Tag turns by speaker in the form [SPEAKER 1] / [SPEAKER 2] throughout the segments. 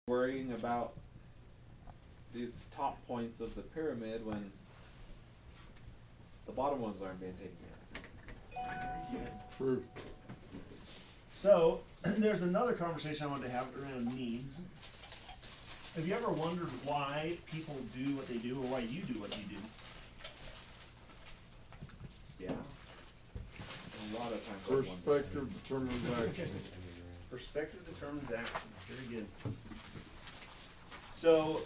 [SPEAKER 1] worrying about these top points of the pyramid when the bottom ones aren't being taken care of.
[SPEAKER 2] True.
[SPEAKER 3] So, there's another conversation I wanted to have around needs. Have you ever wondered why people do what they do, or why you do what you do?
[SPEAKER 1] Yeah. A lot of times.
[SPEAKER 2] Perspective determines action.
[SPEAKER 3] Perspective determines action. Very good. So,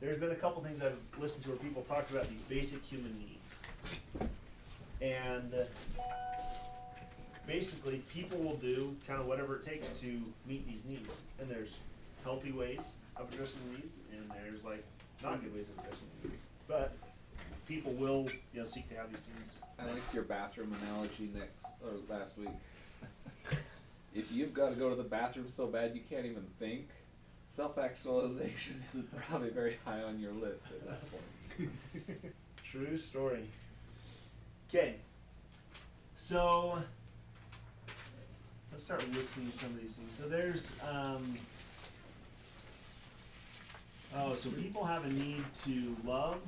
[SPEAKER 3] there's been a couple things I've listened to where people talked about these basic human needs. And basically, people will do kind of whatever it takes to meet these needs. And there's healthy ways of addressing needs, and there's like not good ways of addressing needs. But people will, seek to have these things.
[SPEAKER 1] I liked your bathroom analogy last week. If you've got to go to the bathroom so bad you can't even think, self-actualization isn't probably very high on your list at that point.
[SPEAKER 3] True story. Okay, so let's start listening to some of these things. So there's, so people have a need to love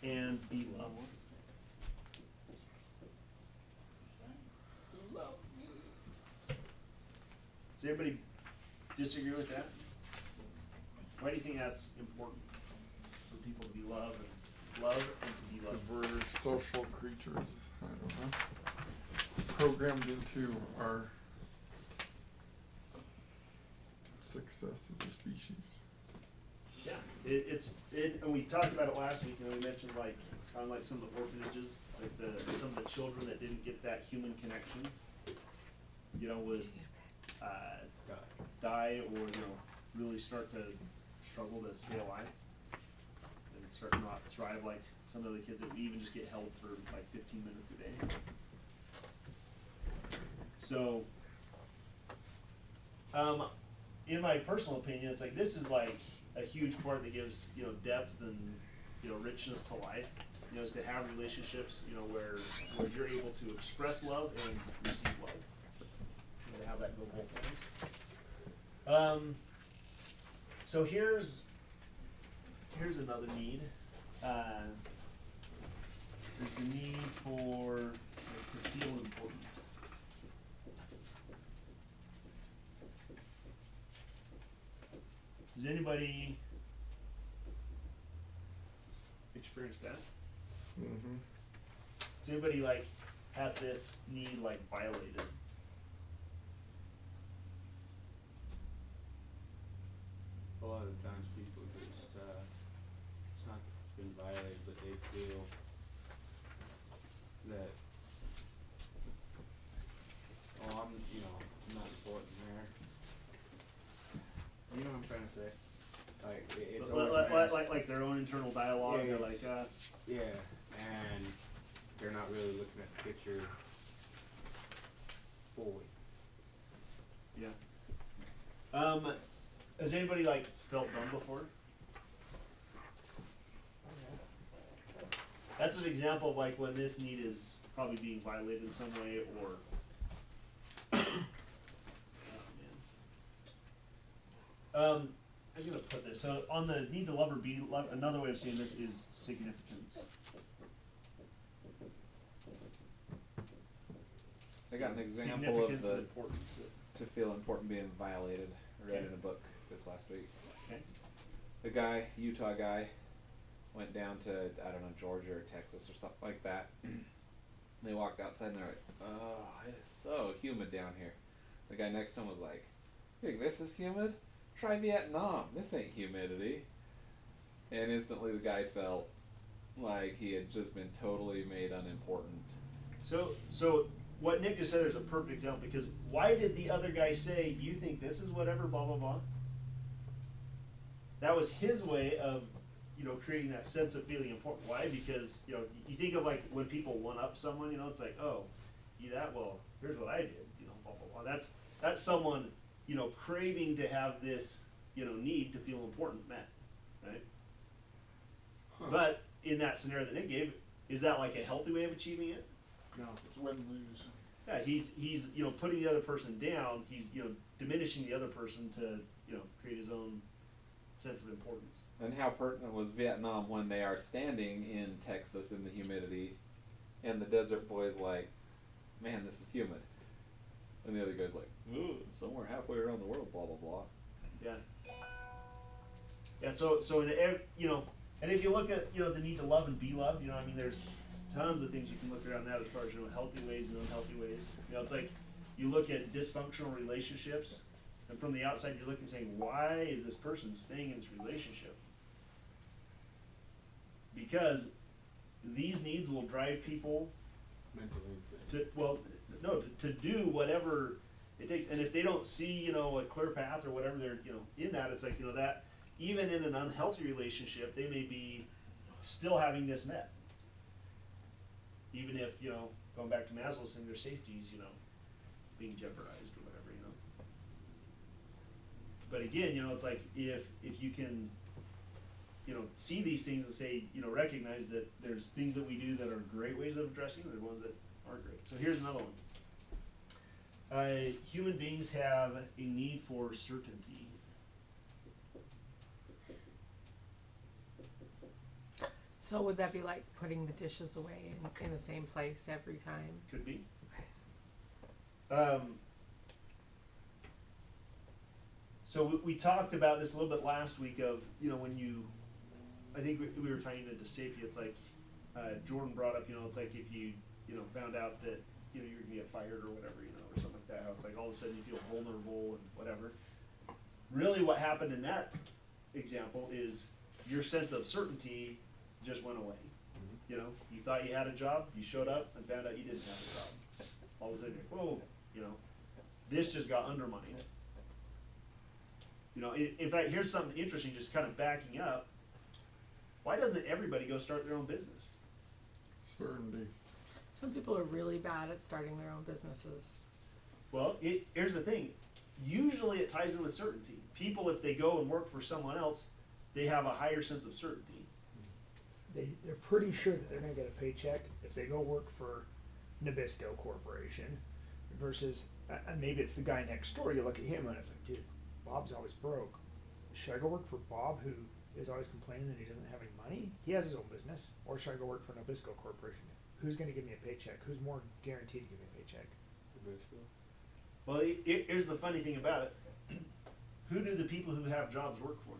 [SPEAKER 3] and be loved. Does everybody disagree with that? Why do you think that's important for people to be loved and to be
[SPEAKER 2] Because
[SPEAKER 3] loved?
[SPEAKER 2] we're social creatures. I don't know. It's programmed into our success as a species.
[SPEAKER 3] Yeah, and we talked about it last week. We mentioned kind of like some of the orphanages, like some of the children that didn't get that human connection, would die or really start to struggle to stay alive and start to not thrive like some of the kids that would even just get held for like 15 minutes a day. So, in my personal opinion, it's like this is like a huge part that gives depth and richness to life. Is to have relationships where you're able to express love and receive love, and to have that go both ways. So here's another need. There's the need to feel important. Does anybody experience that?
[SPEAKER 2] Mm-hmm.
[SPEAKER 3] Does anybody have this need violated?
[SPEAKER 4] A lot of times people just, it's not that it's been violated, but they feel that, I'm not important there. You know what I'm trying to say? It's always
[SPEAKER 3] like their own internal dialogue.
[SPEAKER 4] Yeah,
[SPEAKER 3] They're
[SPEAKER 4] yeah, and they're not really looking at the picture fully.
[SPEAKER 3] Yeah. Has anybody felt dumb before? That's an example of when this need is probably being violated in some way, or I'm gonna put this. So on the need to love or be loved, another way of seeing this is significance.
[SPEAKER 1] I got an example of
[SPEAKER 3] Significance and importance.
[SPEAKER 1] to feel important being violated. I read in a book this last week.
[SPEAKER 3] Okay.
[SPEAKER 1] The Utah guy, went down to, I don't know, Georgia or Texas or something like that. They walked outside and they're like, oh, it is so humid down here. The guy next to him was like, you think this is humid? Try Vietnam. This ain't humidity. And instantly the guy felt like he had just been totally made unimportant.
[SPEAKER 3] So what Nick just said is a perfect example, because why did the other guy say, you think this is whatever, blah, blah, blah? That was his way of, creating that sense of feeling important. Why? Because, you think of when people one-up someone, it's like, oh, you that? Well, here's what I did, blah, blah, blah. That's someone, craving to have this, need to feel important met, right?
[SPEAKER 4] Huh.
[SPEAKER 3] But in that scenario that Nick gave, is that a healthy way of achieving it?
[SPEAKER 2] No, it's win-lose.
[SPEAKER 3] Yeah, he's you know, putting the other person down. He's, you know, diminishing the other person to, you know, create his own sense of importance.
[SPEAKER 1] And how pertinent was Vietnam when they are standing in Texas in the humidity, and the desert boy's like, man, this is humid. And the other guy's like, ooh, somewhere halfway around the world, blah, blah, blah.
[SPEAKER 3] Yeah. Yeah, so you know, and if you look at, you know, the need to love and be loved, you know, I mean, there's tons of things you can look around that as far as, you know, healthy ways and unhealthy ways. You know, it's like you look at dysfunctional relationships, and from the outside you're looking and saying, why is this person staying in this relationship? Because these needs will drive people
[SPEAKER 4] Mentally insane.
[SPEAKER 3] to do whatever it takes. And if they don't see, you know, a clear path or whatever, they're, you know, in that, it's like, you know, that even in an unhealthy relationship, they may be still having this met. Even if, you know, going back to Maslow's thing, their safety's, you know, being jeopardized or whatever, you know. But again, you know, it's like if you can, you know, see these things and say, you know, recognize that there's things that we do that are great ways of addressing, and there are ones that aren't great. So here's another one. Human beings have a need for certainty.
[SPEAKER 5] So would that be like putting the dishes away in the same place every time?
[SPEAKER 3] Could be. So we talked about this a little bit last week of, you know, when you, I think we were tying into safety. It's like Jordan brought up, you know, it's like if you know, found out that, you know, you're gonna get fired or whatever, you know, or something like that. How it's like all of a sudden you feel vulnerable and whatever. Really, what happened in that example is your sense of certainty just went away. You know, you thought you had a job, you showed up and found out you didn't have a job. All of a sudden, you're, whoa, you know, this just got undermined. You know, in fact, here's something interesting, just kind of backing up. Why doesn't everybody go start their own business?
[SPEAKER 2] Certainty.
[SPEAKER 5] Some people are really bad at starting their own businesses.
[SPEAKER 3] Well, here's the thing. Usually it ties in with certainty. People, if they go and work for someone else, they have a higher sense of certainty.
[SPEAKER 6] They're pretty sure that they're going to get a paycheck if they go work for Nabisco Corporation versus, and maybe it's the guy next door. You look at him and it's like, dude, Bob's always broke. Should I go work for Bob, who is always complaining that he doesn't have any money? He has his own business. Or should I go work for Nabisco Corporation? Who's going to give me a paycheck? Who's more guaranteed to give me a paycheck?
[SPEAKER 3] Well, here's the funny thing about it. Who do the people who have jobs work for?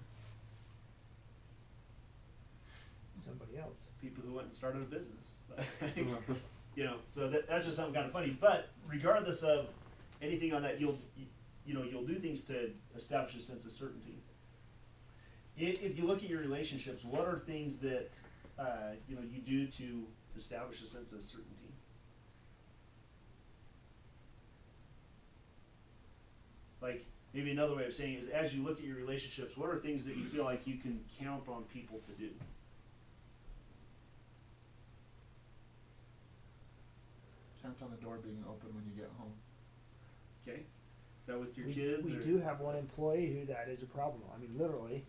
[SPEAKER 6] Somebody else.
[SPEAKER 3] People who went and started a business. You know, so that's just something kind of funny. But regardless of anything on that, you'll do things to establish a sense of certainty. If you look at your relationships, what are things that you know, you do to establish a sense of certainty? Like, maybe another way of saying it is, as you look at your relationships, what are things that you feel like you can count on people to do?
[SPEAKER 2] Count on the door being open when you get home.
[SPEAKER 3] Okay, is that with your kids?
[SPEAKER 6] We
[SPEAKER 3] or?
[SPEAKER 6] do have one employee who that is a problem. I mean, literally,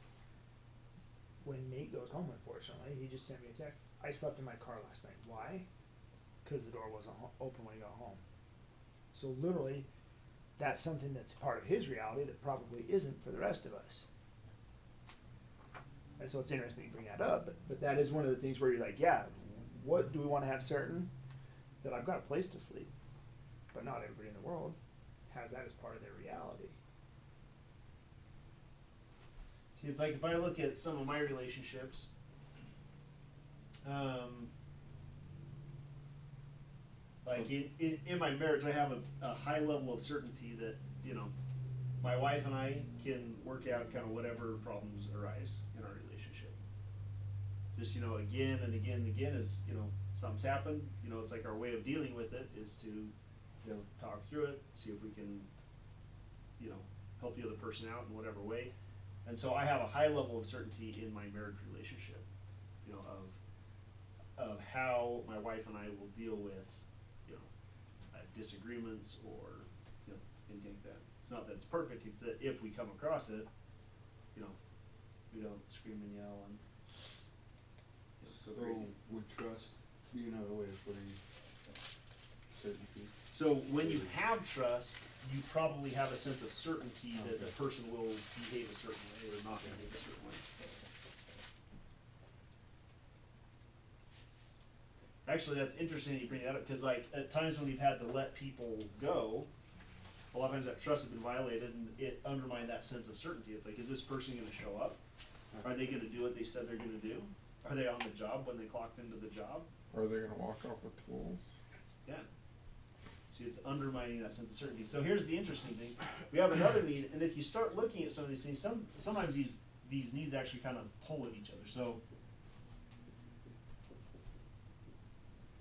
[SPEAKER 6] when Nate goes home, unfortunately, he just sent me a text. I slept in my car last night. Why? Because the door wasn't open when he got home. So literally, that's something that's part of his reality that probably isn't for the rest of us. And so it's interesting you bring that up, but that is one of the things where you're like, yeah, what do we want to have certain? That I've got a place to sleep, but not everybody in the world has that as part of their reality.
[SPEAKER 3] See, it's like if I look at some of my relationships, like in my marriage, I have a high level of certainty that, you know, my wife and I can work out kind of whatever problems arise in our relationship. Just, you know, again and again and again, as, you know, something's happened, you know, it's like our way of dealing with it is to, you know, talk through it, see if we can, you know, help the other person out in whatever way. And so I have a high level of certainty in my marriage relationship, you know, of how my wife and I will deal with, you know, disagreements or, you know, anything like that. It's not that it's perfect, it's that if we come across it, you know, we don't scream and yell and, you know, go crazy.
[SPEAKER 4] Would trust be another way of putting certainty?
[SPEAKER 3] So when you have trust, you probably have a sense of certainty that the person will behave a certain way or not behave a certain way. Actually, that's interesting that you bring that up, because like at times when we've had to let people go, a lot of times that trust has been violated and it undermined that sense of certainty. It's like, is this person gonna show up? Are they gonna do what they said they're gonna do? Are they on the job when they clocked into the job?
[SPEAKER 2] Are they gonna walk off with tools?
[SPEAKER 3] Yeah. See, it's undermining that sense of certainty. So here's the interesting thing. We have another need, and if you start looking at some of these things, sometimes these needs actually kind of pull at each other. So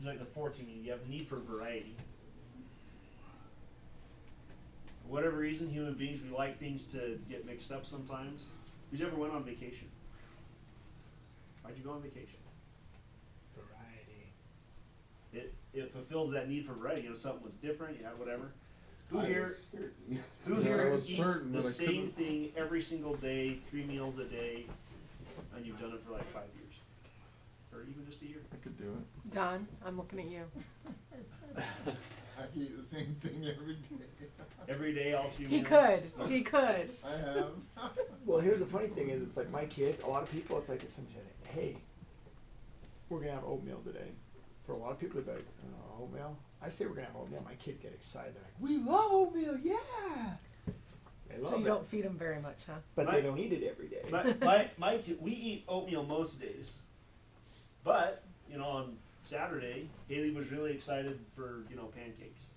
[SPEAKER 3] like the fourth need, you have the need for variety. For whatever reason, human beings, we like things to get mixed up sometimes. Who's ever went on vacation? Why'd you go on vacation?
[SPEAKER 6] Variety.
[SPEAKER 3] It fulfills that need for variety. You know, something was different, you had whatever. Who
[SPEAKER 4] I
[SPEAKER 3] here
[SPEAKER 4] was certain.
[SPEAKER 3] who
[SPEAKER 2] Yeah, I
[SPEAKER 3] here
[SPEAKER 2] was
[SPEAKER 3] eats
[SPEAKER 2] certain,
[SPEAKER 3] the
[SPEAKER 2] but I
[SPEAKER 3] same
[SPEAKER 2] couldn't-
[SPEAKER 3] thing every single day, 3 meals a day, and you've done it for like 5 years? Or even just a year?
[SPEAKER 2] I could do it.
[SPEAKER 5] Don, I'm looking at you.
[SPEAKER 7] I eat the same thing every day.
[SPEAKER 3] Every day, all 3
[SPEAKER 5] He
[SPEAKER 3] meals?
[SPEAKER 5] could, he could.
[SPEAKER 7] I have.
[SPEAKER 6] Well, here's the funny thing is, it's like my kids, a lot of people, it's like if somebody said, hey, we're gonna have oatmeal today. For a lot of people, they'd be like, oh, oatmeal? I say we're gonna have oatmeal, my kids get excited. They're like, we love oatmeal, yeah! They love
[SPEAKER 5] So you
[SPEAKER 6] it.
[SPEAKER 5] don't feed him very much, huh?
[SPEAKER 6] But
[SPEAKER 3] My-
[SPEAKER 6] they don't eat it every day.
[SPEAKER 3] My kid, we eat oatmeal most days. But, you know, on Saturday, Haley was really excited for, you know, pancakes.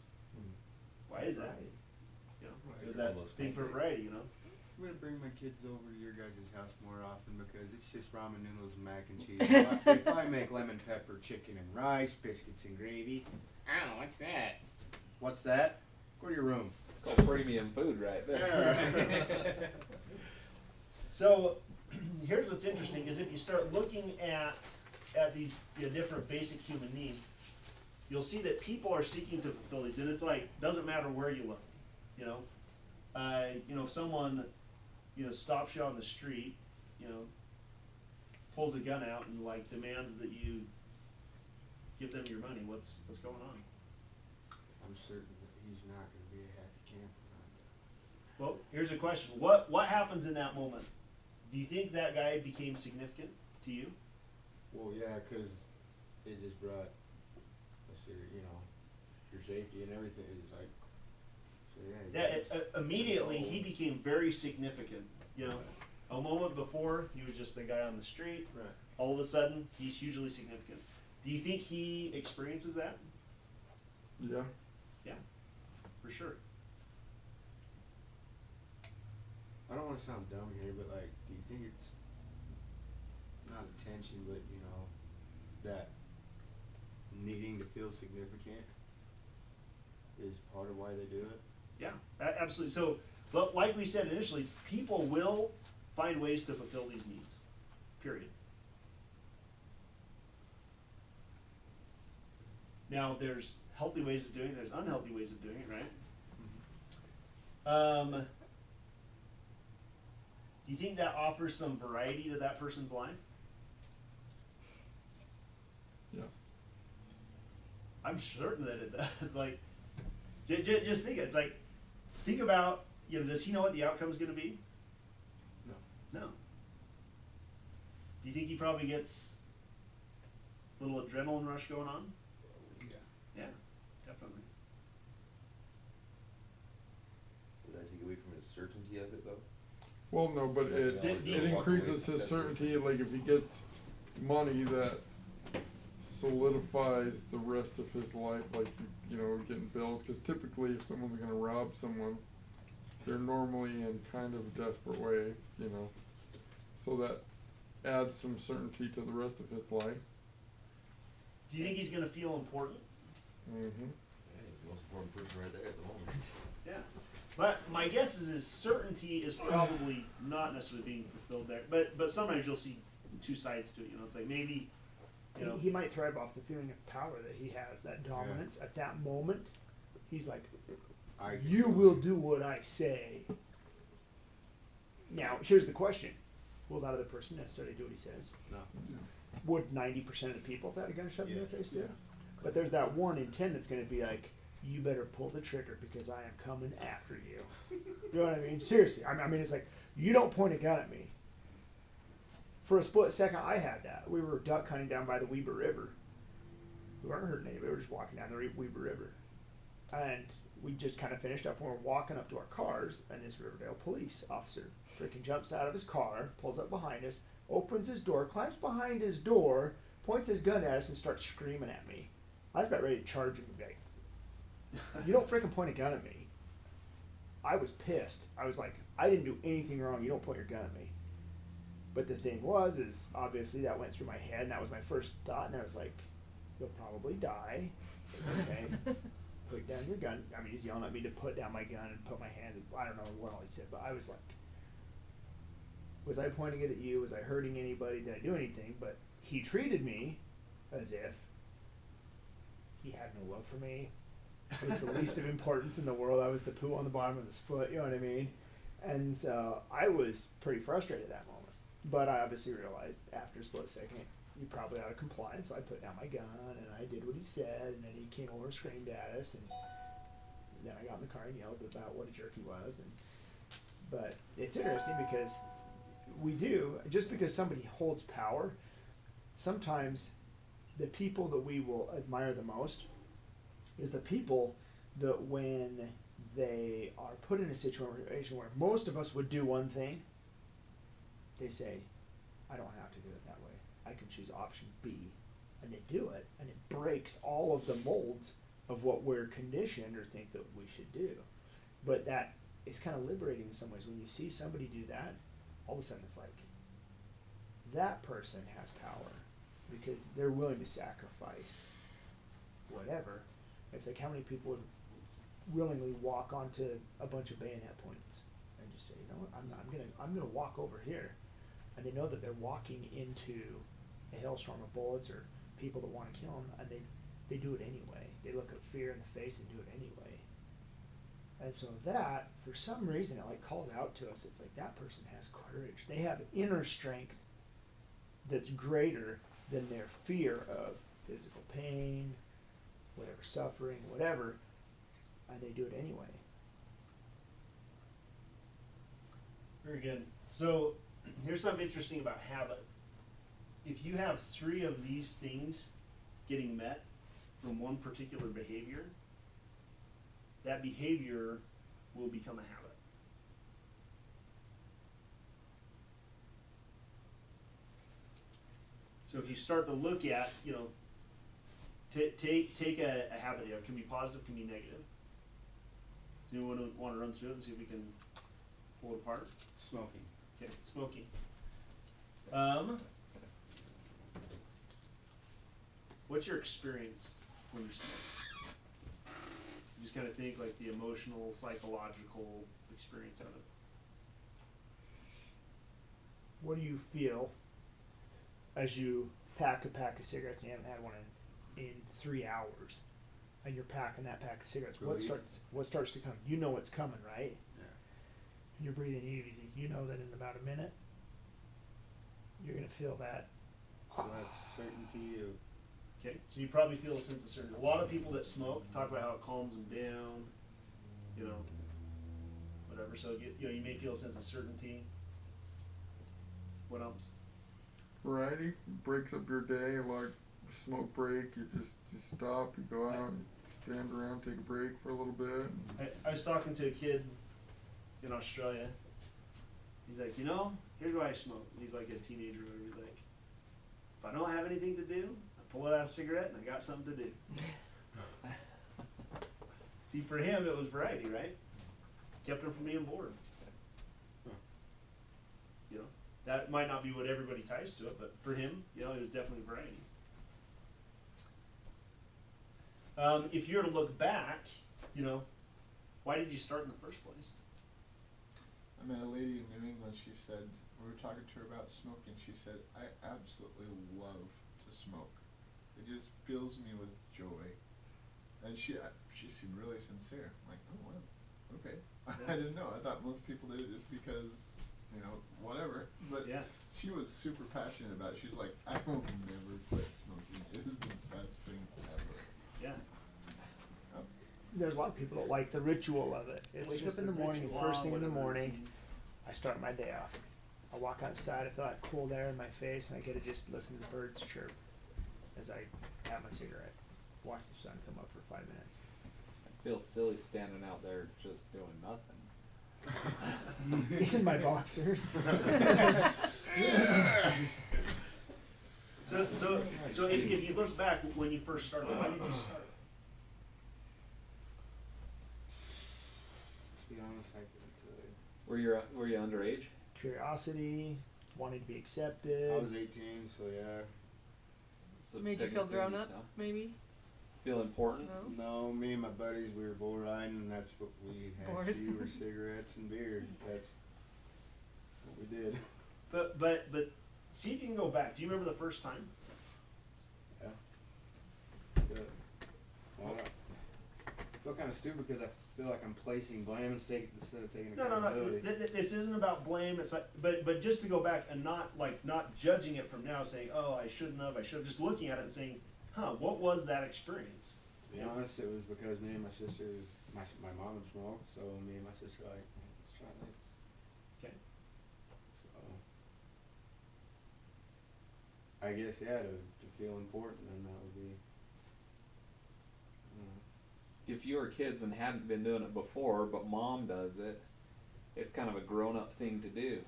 [SPEAKER 3] Why is that?
[SPEAKER 6] Right.
[SPEAKER 3] You know,
[SPEAKER 4] Right.
[SPEAKER 3] there's that
[SPEAKER 4] Almost
[SPEAKER 3] thing for
[SPEAKER 4] pancakes.
[SPEAKER 3] variety, you know?
[SPEAKER 4] I'm gonna bring my kids over to your guys' house more often because it's just ramen noodles and mac and cheese. If I make lemon pepper chicken and rice, biscuits and gravy, oh, what's that? What's that? Go to your room.
[SPEAKER 1] It's called premium food right there.
[SPEAKER 3] So here's what's interesting is if you start looking at these, you know, different basic human needs, you'll see that people are seeking to fulfill these, and it's like doesn't matter where you look, you know. You know, if someone, you know, stops you on the street, you know, pulls a gun out and like demands that you give them your money, what's going on?
[SPEAKER 4] I'm certain that he's not gonna be a happy camper.
[SPEAKER 3] Well, here's a question: what happens in that moment? Do you think that guy became significant to you?
[SPEAKER 4] Well, yeah, 'cause it just brought, you know, your safety and everything. It's like, so yeah.
[SPEAKER 3] Yeah, immediately he became very significant. You know, a moment before he was just a guy on the street.
[SPEAKER 4] Right.
[SPEAKER 3] All of a sudden, he's hugely significant. Do you think he experiences that?
[SPEAKER 2] Yeah.
[SPEAKER 3] Yeah, for sure.
[SPEAKER 4] I don't want to sound dumb here, but like, do you think it's not attention, but you know, that needing to feel significant is part of why they do it?
[SPEAKER 3] Yeah, absolutely. So, like we said initially, people will find ways to fulfill these needs. Period. Now, there's healthy ways of doing it. There's unhealthy ways of doing it, right? Do you think that offers some variety to that person's life?
[SPEAKER 2] Yes.
[SPEAKER 3] I'm certain that it does. Like, just think. It's like, think about, you know, does he know what the outcome's going to be?
[SPEAKER 4] No.
[SPEAKER 3] No. Do you think he probably gets a little adrenaline rush going on?
[SPEAKER 4] Yeah.
[SPEAKER 3] Yeah, definitely.
[SPEAKER 8] Would that take away from his certainty of it, though?
[SPEAKER 2] Well, no, but it increases his certainty. Like if he gets money that solidifies the rest of his life, like you know, getting bills. Because typically, if someone's gonna rob someone, they're normally in kind of a desperate way, you know. So that adds some certainty to the rest of his life.
[SPEAKER 3] Do you think he's going to feel important?
[SPEAKER 2] Mm-hmm.
[SPEAKER 8] Yeah, he's the most important person right there at the moment.
[SPEAKER 3] Yeah. But my guess is his certainty is probably not necessarily being fulfilled there. But sometimes you'll see two sides to it. You know, it's like maybe, you know,
[SPEAKER 6] He might thrive off the feeling of power that he has, that dominance at that moment. He's like, you will do what I say. Now, here's the question. Will that other person necessarily do what he says?
[SPEAKER 4] No.
[SPEAKER 6] Would 90% of the people, if they had a gun shoved in their
[SPEAKER 8] Yes.
[SPEAKER 6] face, do it? But there's that 1 in 10 that's going to be like, you better pull the trigger because I am coming after you. You know what I mean? Seriously, I mean, it's like, you don't point a gun at me. For a split second, I had that. We were duck hunting down by the Weber River. We weren't hurting anybody. We were just walking down the Weber River. And we just kind of finished up and we're walking up to our cars, and this Riverdale police officer freaking jumps out of his car, pulls up behind us, opens his door, climbs behind his door, points his gun at us, and starts screaming at me. I was about ready to charge him today. You don't freaking point a gun at me. I was pissed. I was like, I didn't do anything wrong. You don't point your gun at me. But the thing was, is obviously that went through my head, and that was my first thought, and I was like, you'll probably die. Okay. Put down your gun. I mean, he's yelling at me to put down my gun and put my hand. I don't know what all he said, but I was like, was I pointing it at you? Was I hurting anybody? Did I do anything? But he treated me as if he had no love for me. I was the least of importance in the world. I was the poo on the bottom of his foot. You know what I mean? And so I was pretty frustrated at that moment. But I obviously realized after a split second, you probably ought to comply. So I put down my gun and I did what he said. And then he came over and screamed at us. And then I got in the car and yelled about what a jerk he was. But it's interesting because we do, just because somebody holds power, sometimes the people that we will admire the most is the people that when they are put in a situation where most of us would do one thing, they say, I don't have to do it that way. I can choose option B. And they do it, and it breaks all of the molds of what we're conditioned or think that we should do. But that is kind of liberating in some ways. When you see somebody do that, all of a sudden it's like, that person has power because they're willing to sacrifice whatever. It's like how many people would willingly walk onto a bunch of bayonet points and just say, you know what, I'm gonna walk over here, and they know that they're walking into a hailstorm of bullets or people that want to kill them, and they do it anyway. They look at fear in the face and do it anyway. And so that, for some reason, it like calls out to us. It's like that person has courage. They have inner strength that's greater than their fear of physical pain, whatever suffering, whatever, and they do it anyway.
[SPEAKER 3] Very good. So here's something interesting about habit. If you have 3 of these things getting met from one particular behavior, that behavior will become a habit. So if you start to look at, you know, take a habit there. It can be positive, can be negative. Do you want to run through it and see if we can pull it apart?
[SPEAKER 4] Smoking.
[SPEAKER 3] Okay, smoking. What's your experience when you're smoking? You just kind of think like the emotional, psychological experience of it.
[SPEAKER 6] What do you feel as you pack a pack of cigarettes and you haven't had one in 3 hours, and you're packing that pack of cigarettes? What starts to come? You know what's coming, right?
[SPEAKER 4] Yeah.
[SPEAKER 6] And you're breathing easy. You know that in about a minute, you're gonna feel that.
[SPEAKER 4] So that's certainty of.
[SPEAKER 3] Okay, so you probably feel a sense of certainty. A lot of people that smoke talk about how it calms them down, you know, whatever. So you may feel a sense of certainty. What else?
[SPEAKER 2] Variety breaks up your day. Like smoke break, you stop, you go out, and stand around, take a break for a little bit.
[SPEAKER 3] I was talking to a kid in Australia. He's like, you know, here's why I smoke. He's like a teenager or whatever. He's like, if I don't have anything to do, I pull out a cigarette and I got something to do. See, for him it was variety, right? Kept him from being bored. You know, that might not be what everybody ties to it, but for him, you know, it was definitely variety. If you were to look back, you know, why did you start in the first place?
[SPEAKER 7] I met a lady in New England. She said, we were talking to her about smoking. She said, I absolutely love to smoke. It just fills me with joy. And she seemed really sincere. I'm like, oh, wow, okay.
[SPEAKER 3] Yeah.
[SPEAKER 7] I didn't know. I thought most people did it just because, you know, whatever. But
[SPEAKER 3] Yeah.
[SPEAKER 7] she was super passionate about it. She's like, I will never quit smoking. It is the best thing ever.
[SPEAKER 3] Yeah.
[SPEAKER 7] Yep.
[SPEAKER 6] there's a lot of people that like the ritual of it. It's
[SPEAKER 3] Wake
[SPEAKER 6] just
[SPEAKER 3] up in the morning,
[SPEAKER 6] first thing in the
[SPEAKER 3] whatever.
[SPEAKER 6] morning. I start my day off. I walk outside, I feel that cold air in my face, and I get to just listen to the birds chirp as I have my cigarette. Watch the sun come up for 5 minutes.
[SPEAKER 1] I feel silly standing out there just doing nothing.
[SPEAKER 6] In my boxers.
[SPEAKER 3] So if you look back when you first started, why did you start?
[SPEAKER 4] To be honest, I couldn't tell you.
[SPEAKER 1] Were you underage?
[SPEAKER 6] Curiosity, wanting to be accepted.
[SPEAKER 4] I was 18, so yeah.
[SPEAKER 1] So
[SPEAKER 5] Made you feel
[SPEAKER 1] technically
[SPEAKER 5] grown
[SPEAKER 1] you
[SPEAKER 5] up,
[SPEAKER 1] tell.
[SPEAKER 5] maybe?
[SPEAKER 1] Feel important?
[SPEAKER 5] No?
[SPEAKER 4] No, me and my buddies, we were bull riding, and that's what we had.
[SPEAKER 5] Bored.
[SPEAKER 4] We were cigarettes and beer. That's what we did.
[SPEAKER 3] But see if you can go back. Do you remember the first time?
[SPEAKER 4] Yeah. Good. Well, I feel kind of stupid because I feel like I'm placing blame instead of taking
[SPEAKER 3] No.
[SPEAKER 4] accountability.
[SPEAKER 3] This isn't about blame. It's like, but just to go back and not judging it from now, saying, oh, I shouldn't have. I should have. Just looking at it and saying, huh, what was that experience?
[SPEAKER 4] To be honest, it was because me and my sister, my mom would smoke, so me and my sister were like, let's try this.
[SPEAKER 3] Okay.
[SPEAKER 4] So, I guess, yeah, to feel important, then that would be,
[SPEAKER 1] If you were kids and hadn't been doing it before, but mom does it, it's kind of a grown-up thing to do.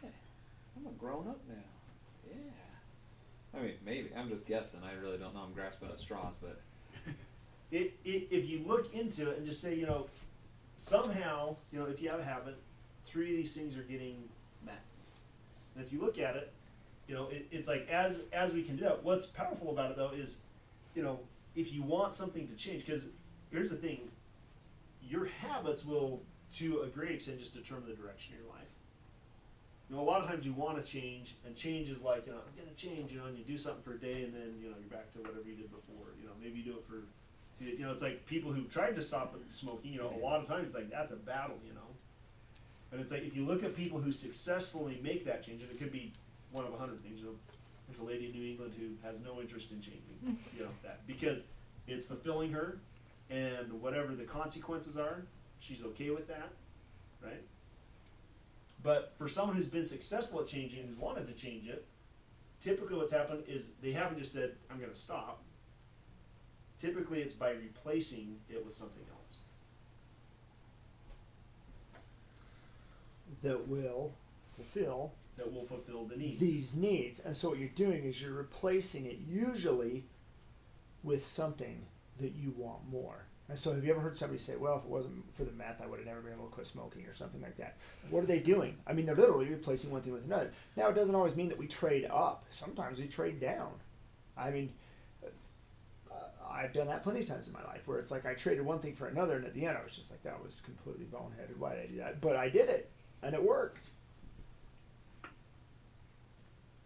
[SPEAKER 1] Yeah, I'm a grown-up now. Yeah. I mean, maybe. I'm just guessing. I really don't know. I'm grasping at straws, but...
[SPEAKER 3] If you look into it and just say, somehow, if you have a habit, 3 of these things are getting met. And if you look at it, it's like as we can do that. What's powerful about it though is, if you want something to change, because here's the thing, your habits will, to a great extent, just determine the direction of your life. A lot of times you want to change, and change is like, I'm going to change, and you do something for a day, and then, you're back to whatever you did before. Maybe you do it for, it's like people who tried to stop smoking, a lot of times it's like, that's a battle, And it's like, if you look at people who successfully make that change, and it could be one of 100 things, there's a lady in New England who has no interest in changing, that, because it's fulfilling her, and whatever the consequences are, she's okay with that, right? But for someone who's been successful at changing, who's wanted to change it, typically what's happened is they haven't just said, I'm going to stop. Typically it's by replacing it with something else.
[SPEAKER 6] That will fulfill
[SPEAKER 3] the needs.
[SPEAKER 6] These needs. And so what you're doing is you're replacing it usually with something that you want more. And so have you ever heard somebody say, well, if it wasn't for the meth, I would have never been able to quit smoking or something like that? What are they doing? I mean, they're literally replacing one thing with another. Now, it doesn't always mean that we trade up. Sometimes we trade down. I mean, I've done that plenty of times in my life where it's like I traded one thing for another, and at the end I was just like, that was completely boneheaded. Why did I do that? But I did it, and it worked.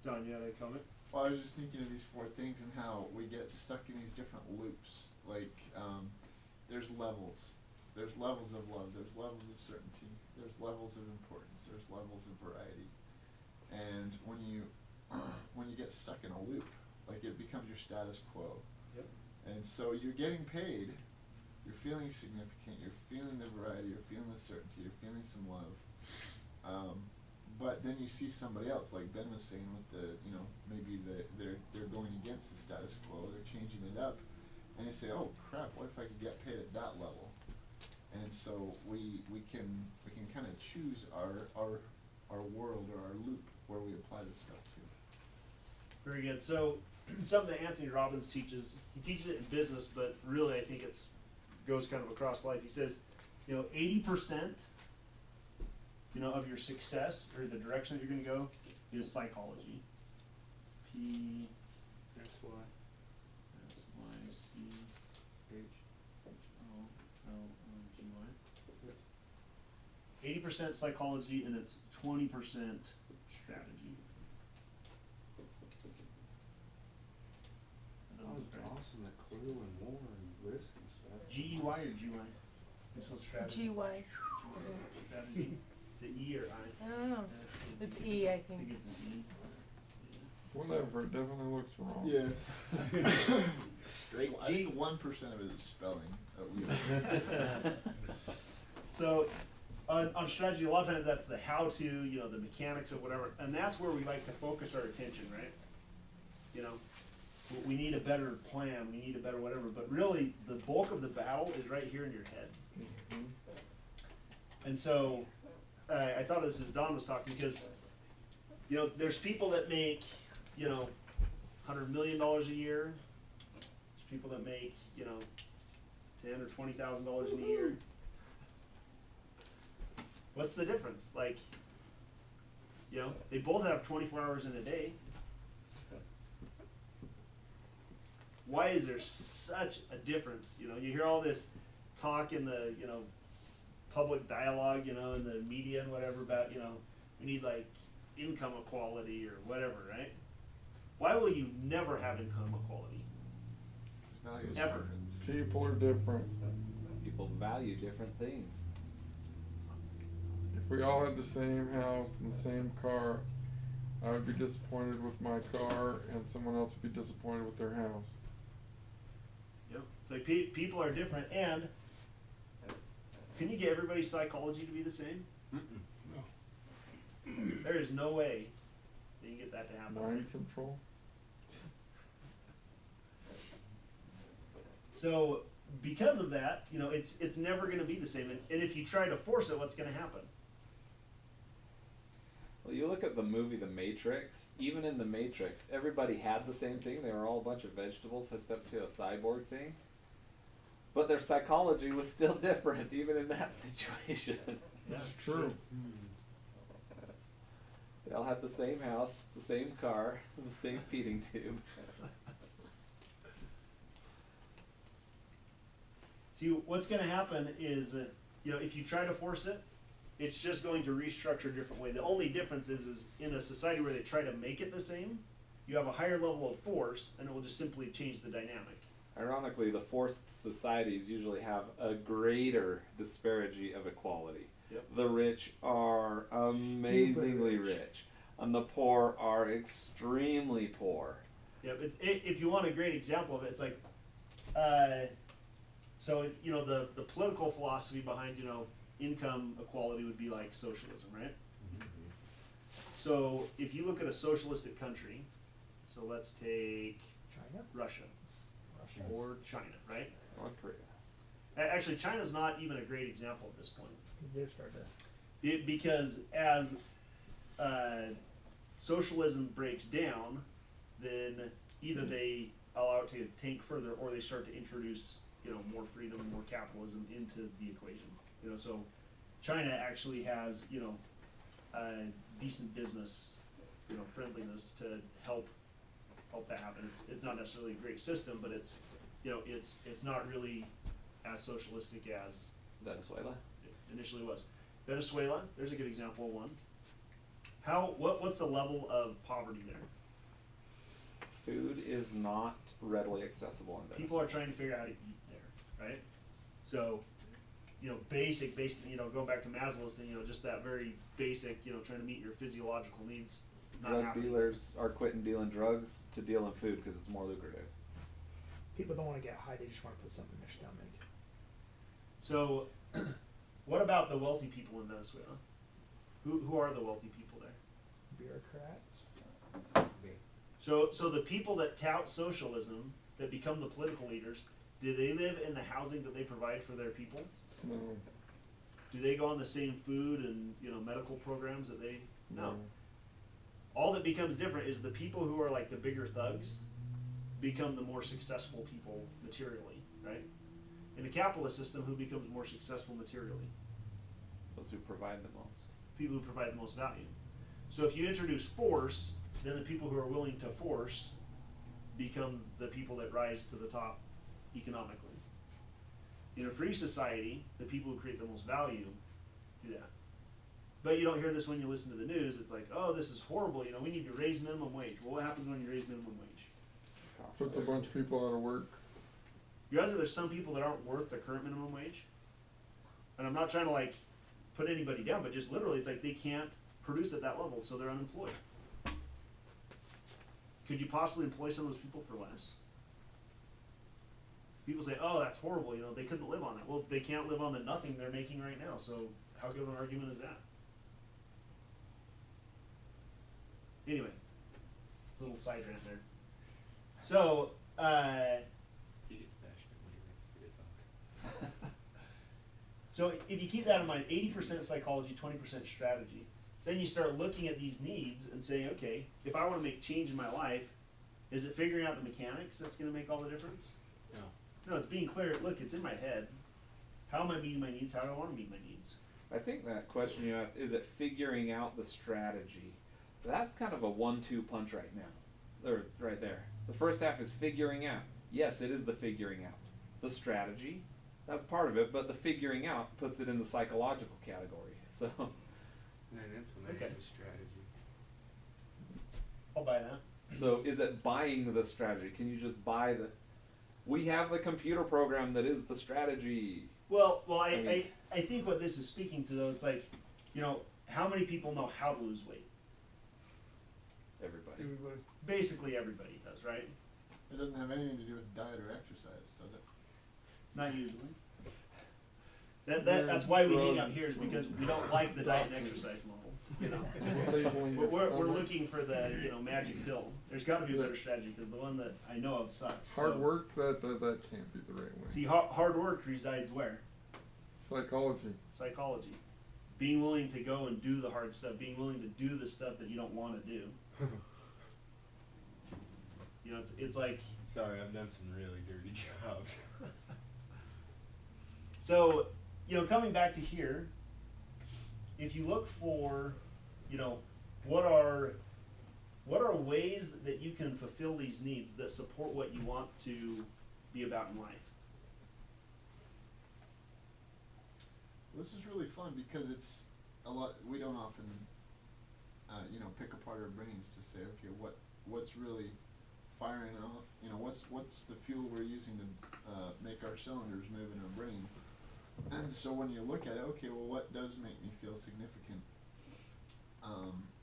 [SPEAKER 3] Don, you had a comment?
[SPEAKER 7] Well, I was just thinking of these 4 things and how we get stuck in these different loops. Like, there's levels. There's levels of love. There's levels of certainty. There's levels of importance. There's levels of variety. And when you get stuck in a loop, like it becomes your status quo.
[SPEAKER 3] Yep.
[SPEAKER 7] And so you're getting paid. You're feeling significant. You're feeling the variety. You're feeling the certainty. You're feeling some love. But then you see somebody else, like Ben was saying, with the, maybe they're going against the status quo. They're changing it up. And you say, oh crap, what if I could get paid at that level? And so we can kind of choose our world or our loop where we apply this stuff to.
[SPEAKER 3] Very good. So something that Anthony Robbins teaches, he teaches it in business, but really I think goes kind of across life. He says, 80%, of your success or the direction that you're going to go is psychology.
[SPEAKER 4] That's why.
[SPEAKER 3] H-Y-C-O-L-O-G-Y. 80% psychology, and it's 20% strategy.
[SPEAKER 4] That was awesome, that clue and war and risk and stuff.
[SPEAKER 3] G-E-Y or G-Y? This one's strategy.
[SPEAKER 5] G-Y.
[SPEAKER 3] Strategy. The E or I?
[SPEAKER 5] I don't know. It's E, I
[SPEAKER 3] I think
[SPEAKER 5] think.
[SPEAKER 3] it's an E.
[SPEAKER 2] Whatever, it definitely looks wrong.
[SPEAKER 7] Yeah.
[SPEAKER 4] Straight
[SPEAKER 7] I think 1% of it is spelling. at least.
[SPEAKER 3] So, on strategy, a lot of times that's the how-to, you know, the mechanics of whatever, and that's where we like to focus our attention, right? You know, we need a better plan, we need a better whatever, but really, the bulk of the battle is right here in your head. And so, I thought of this as Don was talking, because, you know, there's people that make, you know, $100 million a year. There's people that make, you know, $10,000 or $20,000 in a year. What's the difference? Like, you know, they both have 24 hours in a day. Why is there such a difference? You know, you hear all this talk in the, you know, public dialogue, you know, in the media and whatever about, you know, we need like income equality or whatever, right? Why will you never have income equality?
[SPEAKER 7] Values
[SPEAKER 3] Ever.
[SPEAKER 7] difference.
[SPEAKER 2] People are different.
[SPEAKER 1] People value different things.
[SPEAKER 2] If we all had the same house and the same car, I would be disappointed with my car, and someone else would be disappointed with their house.
[SPEAKER 3] Yep. It's like people are different, and can you get everybody's psychology to be the same? There is no way that you can get that to happen.
[SPEAKER 2] Mind control.
[SPEAKER 3] So because of that, you know, it's never going to be the same. And if you try to force it, what's going to happen?
[SPEAKER 1] Well, you look at the movie The Matrix. Even in The Matrix, everybody had the same thing. They were all a bunch of vegetables hooked up to a cyborg thing. But their psychology was still different, even in that situation.
[SPEAKER 3] Yeah,
[SPEAKER 2] True.
[SPEAKER 1] They all had the same house, the same car, the same feeding tube.
[SPEAKER 3] See, what's going to happen is, you know, if you try to force it, it's just going to restructure a different way. The only difference is in a society where they try to make it the same, you have a higher level of force, and it will just simply change the dynamic.
[SPEAKER 1] Ironically, the forced societies usually have a greater disparity of equality.
[SPEAKER 3] Yep.
[SPEAKER 1] The rich are amazingly
[SPEAKER 6] rich.
[SPEAKER 1] rich, and the poor are extremely poor.
[SPEAKER 3] Yep. If you want a great example of it, it's like, so, you know, the political philosophy behind, you know, income equality would be like socialism, right? So if you look at a socialistic country, so let's take
[SPEAKER 6] China?
[SPEAKER 3] Russia or China, right?
[SPEAKER 1] North Korea.
[SPEAKER 3] Actually, China's not even a great example at this point.
[SPEAKER 6] Because they've started to.
[SPEAKER 3] Because as socialism breaks down, then either they allow it to tank further, or they start to introduce, you know, more freedom and more capitalism into the equation. You know, so China actually has, you know, decent business, you know, friendliness to help that happen. It's not necessarily a great system, but it's, you know, it's not really as socialistic as
[SPEAKER 1] Venezuela.
[SPEAKER 3] it initially was. Venezuela, there's a good example of one. What's the level of poverty there?
[SPEAKER 1] Food is not readily accessible in Venezuela.
[SPEAKER 3] People are trying to figure out how to eat there, right? So, you know, basic, you know, going back to Maslow's thing, you know, just that very basic, you know, trying to meet your physiological needs. Not
[SPEAKER 1] Drug
[SPEAKER 3] happening.
[SPEAKER 1] dealers are quitting dealing drugs to deal in food because it's more lucrative.
[SPEAKER 6] People don't want to get high, they just want to put something in their stomach.
[SPEAKER 3] So, what about the wealthy people in Venezuela? Who are the wealthy people there?
[SPEAKER 6] Bureaucrats.
[SPEAKER 3] So the people that tout socialism, that become the political leaders, do they live in the housing that they provide for their people?
[SPEAKER 2] No.
[SPEAKER 3] Do they go on the same food and, you know, medical programs that they? No.
[SPEAKER 2] No.
[SPEAKER 3] All that becomes different is the people who are like the bigger thugs become the more successful people materially, right? In a capitalist system, who becomes more successful materially?
[SPEAKER 1] Those who provide the most.
[SPEAKER 3] People who provide the most value. So if you introduce force, then the people who are willing to force become the people that rise to the top economically. In a free society, the people who create the most value do that. But you don't hear this when you listen to the news. It's like, oh, this is horrible. You know, we need to raise minimum wage. Well, what happens when you raise minimum wage?
[SPEAKER 2] Puts a bunch of people out of work.
[SPEAKER 3] You realize that there's some people that aren't worth the current minimum wage? And I'm not trying to like put anybody down, but just literally, it's like they can't produce at that level, so they're unemployed. Could you possibly employ some of those people for less? People say, oh, that's horrible, you know, they couldn't live on that. Well, they can't live on the nothing they're making right now, so how good of an argument is that? Anyway, little side rant there. So,
[SPEAKER 4] He gets passionate when he rants too, it's awesome.
[SPEAKER 3] so if you keep that in mind, 80% psychology, 20% strategy, then you start looking at these needs and saying, okay, if I want to make change in my life, is it figuring out the mechanics that's going to make all the difference?
[SPEAKER 4] No.
[SPEAKER 3] No, it's being clear, look, it's in my head. How am I meeting my needs? How do I want to meet my needs?
[SPEAKER 1] I think that question you asked, is it figuring out the strategy? That's kind of a 1-2 punch right now. Or right there. The first half is figuring out. Yes, it is the figuring out. The strategy, that's part of it, but the figuring out puts it in the psychological category. So
[SPEAKER 4] And then implementing
[SPEAKER 3] Okay.
[SPEAKER 4] the strategy.
[SPEAKER 3] I'll buy that.
[SPEAKER 1] so is it buying the strategy? Can you just buy the we have the computer program that is the strategy.
[SPEAKER 3] Well,
[SPEAKER 1] I mean-
[SPEAKER 3] I think what this is speaking to, though, it's like, you know, how many people know how to lose weight?
[SPEAKER 1] Everybody.
[SPEAKER 6] Everybody.
[SPEAKER 3] Basically everybody does, right?
[SPEAKER 7] It doesn't have anything to do with diet or exercise, does it?
[SPEAKER 3] Not usually. That's why we hang out here, is because we don't like the diet and exercise model. You know,
[SPEAKER 2] Labeling your
[SPEAKER 3] we're
[SPEAKER 2] stomach.
[SPEAKER 3] looking for the magic pill. There's got to be a better strategy, because the one that I know of sucks.
[SPEAKER 2] Hard
[SPEAKER 3] So,
[SPEAKER 2] work, that can't be the right way.
[SPEAKER 3] See, hard work resides where?
[SPEAKER 2] Psychology.
[SPEAKER 3] Psychology. Being willing to go and do the hard stuff. Being willing to do the stuff that you don't want to do. You know, it's like.
[SPEAKER 4] Sorry, I've done some really dirty jobs.
[SPEAKER 3] So, you know, coming back to here, if you look for, you know, what are ways that you can fulfill these needs that support what you want to be about in life?
[SPEAKER 7] This is really fun because it's a lot. We don't often, pick apart our brains to say, okay, what's really firing off? You know, what's the fuel we're using to make our cylinders move in our brain? And so when you look at it, okay, well, what does make me feel significant?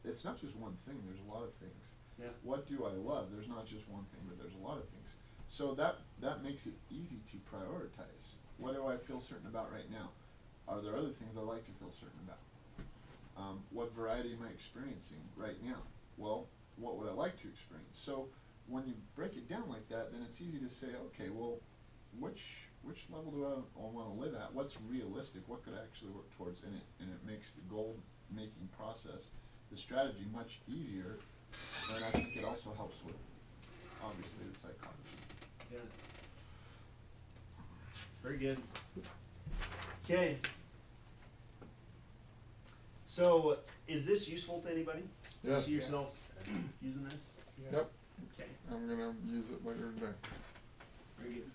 [SPEAKER 7] It's not just one thing. There's a lot of things.
[SPEAKER 3] Yeah.
[SPEAKER 7] What do I love? There's not just one thing, but there's a lot of things. So that makes it easy to prioritize. What do I feel certain about right now? Are there other things I like to feel certain about? What variety am I experiencing right now? Well, what would I like to experience? So when you break it down like that, then it's easy to say, okay, well, which level do I want to live at? What's realistic? What could I actually work towards in it? And it makes the goal-making process, the strategy, much easier. And I think it also helps with, obviously, the psychology.
[SPEAKER 3] Yeah. Very good. Okay. So, is this useful to anybody? Do you
[SPEAKER 2] Yes.
[SPEAKER 3] see yourself using this?
[SPEAKER 2] Yep.
[SPEAKER 3] Okay.
[SPEAKER 2] I'm gonna use it later today.
[SPEAKER 3] Very good.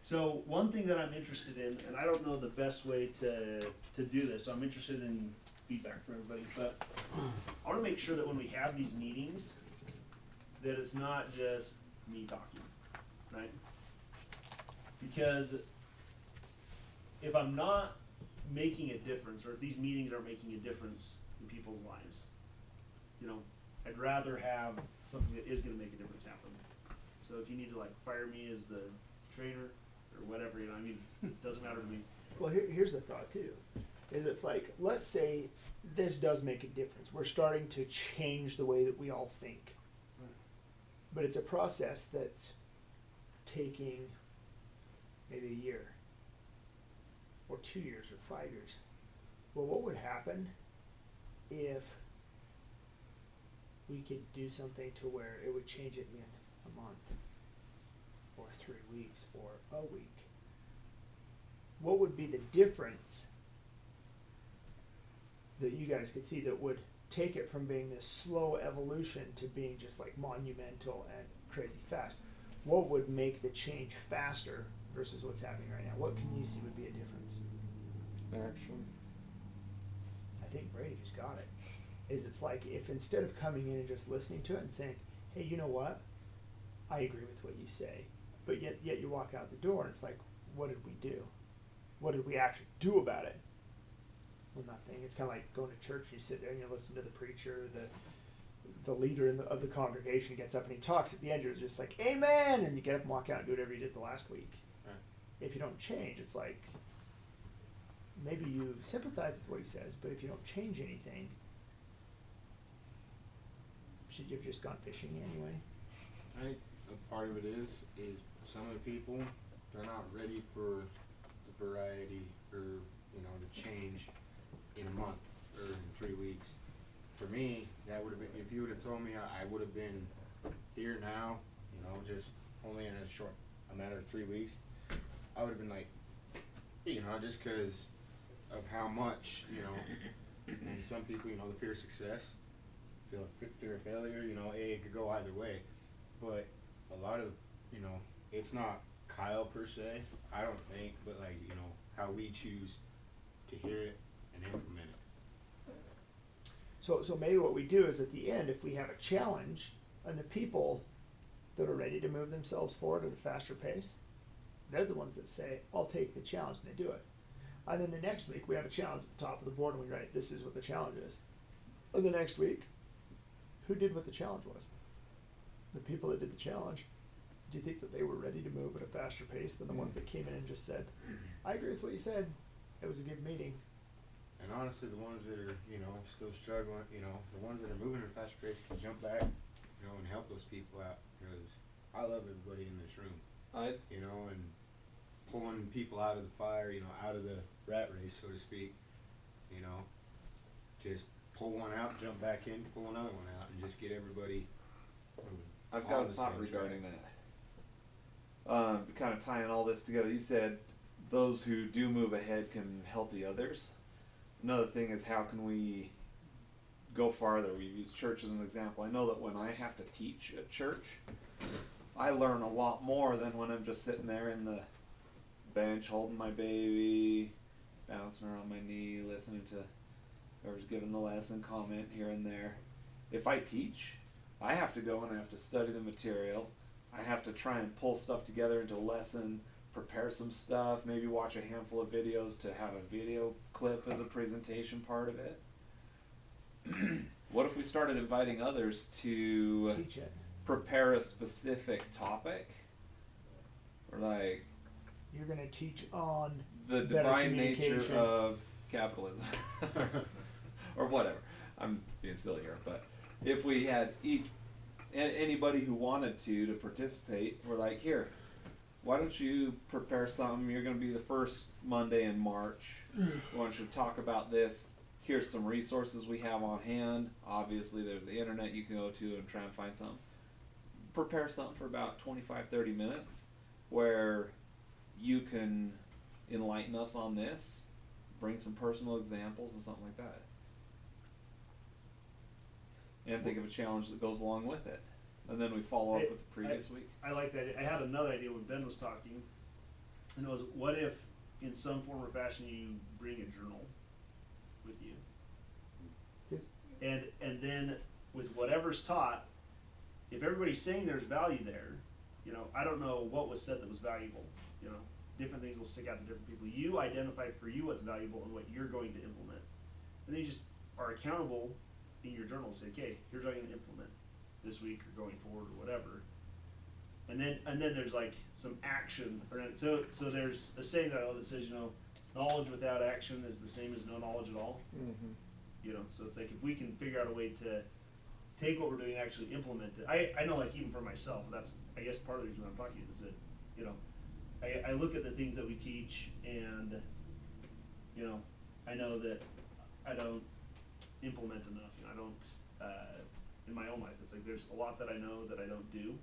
[SPEAKER 3] So one thing that I'm interested in, and I don't know the best way to do this, so I'm interested in feedback from everybody, but I want to make sure that when we have these meetings, that it's not just me talking, right? Because if I'm not making a difference, or if these meetings are making a difference in people's lives, you know, I'd rather have something that is going to make a difference happen. So if you need to like fire me as the trainer or whatever, you know, I mean, it doesn't matter to me.
[SPEAKER 6] Well, here's the thought too, is it's like, let's say this does make a difference. We're starting to change the way that we all think. But it's a process that's taking maybe a year or 2 years or 5 years. Well, what would happen if we could do something to where it would change it in a month or 3 weeks or a week? What would be the difference that you guys could see that would take it from being this slow evolution to being just like monumental and crazy fast? What would make the change faster versus what's happening right now? What can you see would be a difference?
[SPEAKER 2] Action.
[SPEAKER 6] I think Brady just got it. It's like if instead of coming in and just listening to it and saying, hey, you know what? I agree with what you say. But yet you walk out the door and it's like, what did we do? What did we actually do about it? Well, nothing. It's kind of like going to church and you sit there and you listen to the preacher, the the leader of the congregation gets up and he talks at the end, you're just like, amen, and you get up and walk out and do whatever you did the last week.
[SPEAKER 4] Right.
[SPEAKER 6] If you don't change, it's like, maybe you sympathize with what he says, but if you don't change anything, should you have just gone fishing anyway?
[SPEAKER 4] I think a part of it is some of the people, they're not ready for the variety or, the change in a month or in 3 weeks. For me, that would have been, if you would have told me I would have been here now, just only in a matter of 3 weeks, I would have been like, just because of how much, and some people, the fear of success, fear of failure, it could go either way. But a lot of, it's not Kyle per se, I don't think, but like, how we choose to hear it and implement it.
[SPEAKER 6] So maybe what we do is at the end, if we have a challenge, and the people that are ready to move themselves forward at a faster pace, they're the ones that say, I'll take the challenge, and they do it. And then the next week, we have a challenge at the top of the board, and we write, this is what the challenge is. And the next week, who did what the challenge was? The people that did the challenge, do you think that they were ready to move at a faster pace than the ones that came in and just said, I agree with what you said, it was a good meeting?
[SPEAKER 4] And honestly, the ones that are, still struggling, the ones that are moving at a faster pace can jump back, and help those people out, because I love everybody in this room, and pulling people out of the fire, out of the rat race, so to speak, just pull one out, jump back in, pull another one out, and just get everybody moving.
[SPEAKER 1] I've got a thought regarding that. Kind of tying all this together, you said those who do move ahead can help the others. Another thing is, how can we go farther? We use church as an example. I know that when I have to teach at church, I learn a lot more than when I'm just sitting there in the bench holding my baby, bouncing around my knee, listening to whoever's giving the lesson, comment here and there. If I teach, I have to go and I have to study the material. I have to try and pull stuff together into a lesson, prepare some stuff, maybe watch a handful of videos to have a video clip as a presentation part of it. What if we started inviting others to
[SPEAKER 6] Teach it.
[SPEAKER 1] prepare a specific topic? Or like,
[SPEAKER 6] You're going to teach on
[SPEAKER 1] the
[SPEAKER 6] better
[SPEAKER 1] divine nature
[SPEAKER 6] communication.
[SPEAKER 1] of capitalism. Or whatever. I'm being silly here, but if we had anybody who wanted to participate, we're like, here, why don't you prepare something? You're going to be the first Monday in March. We want you to talk about this. Here's some resources we have on hand. Obviously, there's the internet you can go to and try and find something. Prepare something for about 25-30 minutes where you can enlighten us on this, bring some personal examples and something like that. And think of a challenge that goes along with it. And then we follow up with the previous week.
[SPEAKER 3] I like that. I had another idea when Ben was talking, and it was, what if in some form or fashion you bring a journal with you? And then with whatever's taught, if everybody's saying there's value there, I don't know what was said that was valuable. Different things will stick out to different people. You identify for you what's valuable and what you're going to implement. And then you just are accountable in your journal and say, okay, here's what I'm going to implement this week or going forward or whatever. And then there's like some action around it. So there's a saying that I love that says, knowledge without action is the same as no knowledge at all.
[SPEAKER 2] Mm-hmm.
[SPEAKER 3] So it's like, if we can figure out a way to take what we're doing and actually implement it. I know, like, even for myself, that's, I guess, part of the reason I'm talking is that, I look at the things that we teach, and, I know that I don't implement enough. I don't, in my own life, it's like there's a lot that I know that I don't do.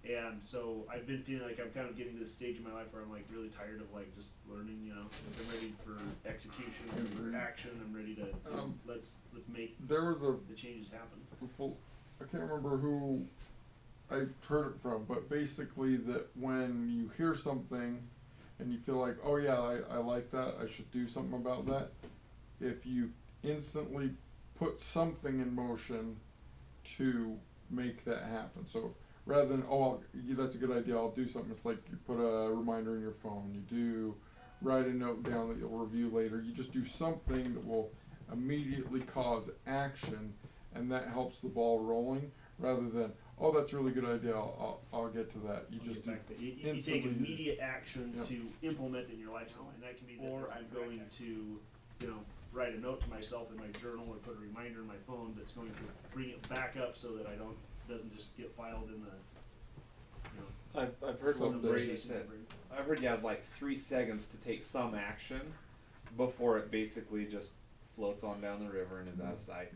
[SPEAKER 3] And so I've been feeling like I'm kind of getting to this stage in my life where I'm like really tired of like just learning, like I'm ready for execution, I'm ready for action, I'm ready to, let's make
[SPEAKER 2] There was
[SPEAKER 3] the changes happen.
[SPEAKER 2] I can't remember who I heard it from, but basically that when you hear something and you feel like, oh yeah, I like that, I should do something about that, if you instantly put something in motion to make that happen. So rather than, that's a good idea, I'll do something, it's like you put a reminder in your phone, you do write a note down that you'll review later, you just do something that will immediately cause action, and that helps the ball rolling, rather than, oh, that's a really good idea, I'll get to that. You just do
[SPEAKER 3] Back to- you take
[SPEAKER 2] instantly.
[SPEAKER 3] immediate action
[SPEAKER 2] Yep.
[SPEAKER 3] to implement in your life something. And that can be, or I'm going to, write a note to myself in my journal or put a reminder in my phone that's going to bring it back up so that doesn't just get filed in the,
[SPEAKER 1] I've heard what
[SPEAKER 2] Someday.
[SPEAKER 1] Brady said. I've heard you have like 3 seconds to take some action before it basically just floats on down the river and is out of sight.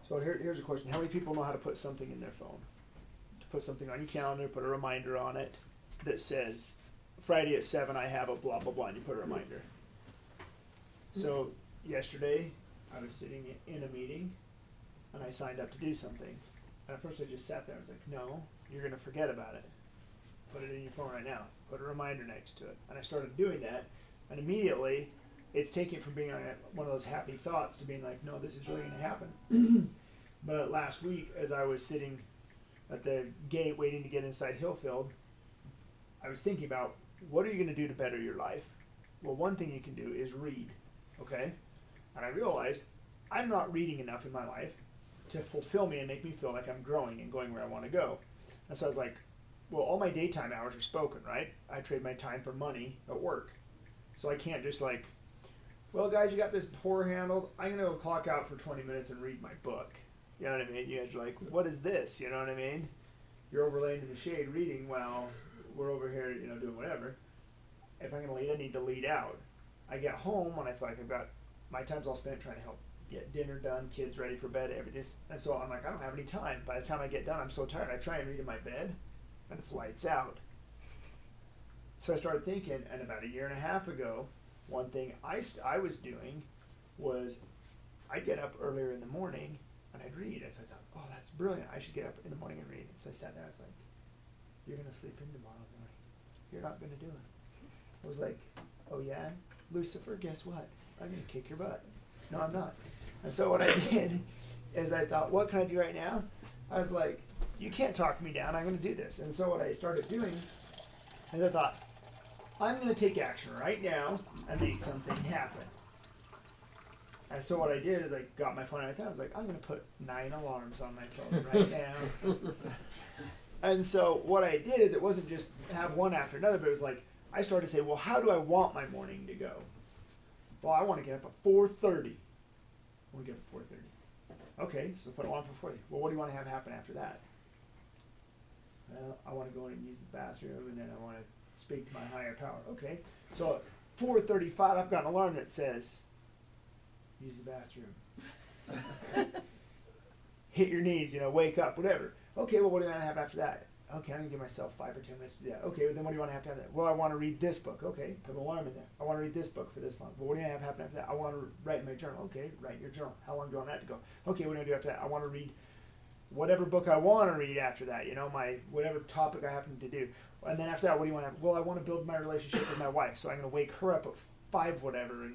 [SPEAKER 6] So here's a question. How many people know how to put something in their phone? To put something on your calendar, put a reminder on it that says, Friday at 7 I have a blah, blah, blah, and you put a reminder. So yesterday, I was sitting in a meeting, and I signed up to do something. And at first I just sat there. I was like, no, you're going to forget about it. Put it in your phone right now. Put a reminder next to it. And I started doing that, and immediately it's taken from being one of those happy thoughts to being like, no, this is really going to happen. But last week, as I was sitting at the gate waiting to get inside Hillfield, I was thinking about, what are you going to do to better your life? Well, one thing you can do is read, okay? And I realized I'm not reading enough in my life to fulfill me and make me feel like I'm growing and going where I want to go. And so I was like, well, all my daytime hours are spoken, right? I trade my time for money at work. So I can't just like, well, guys, you got this pour handled. I'm going to go clock out for 20 minutes and read my book. You know what I mean? You guys are like, what is this? You know what I mean? You're overlaying in the shade reading while we're over here, doing whatever. If I'm going to lead, I need to lead out. I get home and I feel like I've got, my time's all spent trying to help get dinner done, kids ready for bed, everything. And so I'm like, I don't have any time. By the time I get done, I'm so tired. I try and read in my bed, and it's lights out. So I started thinking, and about a year and a half ago, one thing I was doing was I'd get up earlier in the morning and I'd read. And so I thought, oh, that's brilliant. I should get up in the morning and read. So I sat there. I was like, you're going to sleep in tomorrow morning. You're not going to do it. I was like, oh, yeah? Lucifer, guess what? I'm going to kick your butt. No, I'm not. And so what I did is I thought, what can I do right now? I was like, you can't talk me down. I'm going to do this. And so what I started doing is I thought, I'm going to take action right now and make something happen. And so what I did is I got my phone out. I was like, I'm going to put 9 alarms on my phone right now. And so what I did is it wasn't just have one after another, but it was like I started to say, well, how do I want my morning to go? Well, I want to get up at 4:30. I want to get up at 4:30. Okay, so put an alarm for 4:30. Well, what do you want to have happen after that? Well, I want to go in and use the bathroom, and then I want to speak to my higher power. Okay, so at 4:35, I've got an alarm that says, use the bathroom. Hit your knees, wake up, whatever. Okay, well, what do I want to have after that? Okay, I'm going to give myself 5 or 10 minutes to do that. Okay, well, then what do you want to have after that? Well, I want to read this book. Okay, put an alarm in there. I want to read this book for this long. Well, what do you have happen after that? I want to write in my journal. Okay, write in your journal. How long do you want that to go? Okay, what do I do after that? I want to read whatever book I want to read after that, my whatever topic I happen to do. And then after that, what do you want to have? Well, I want to build my relationship with my wife, so I'm going to wake her up at 5 whatever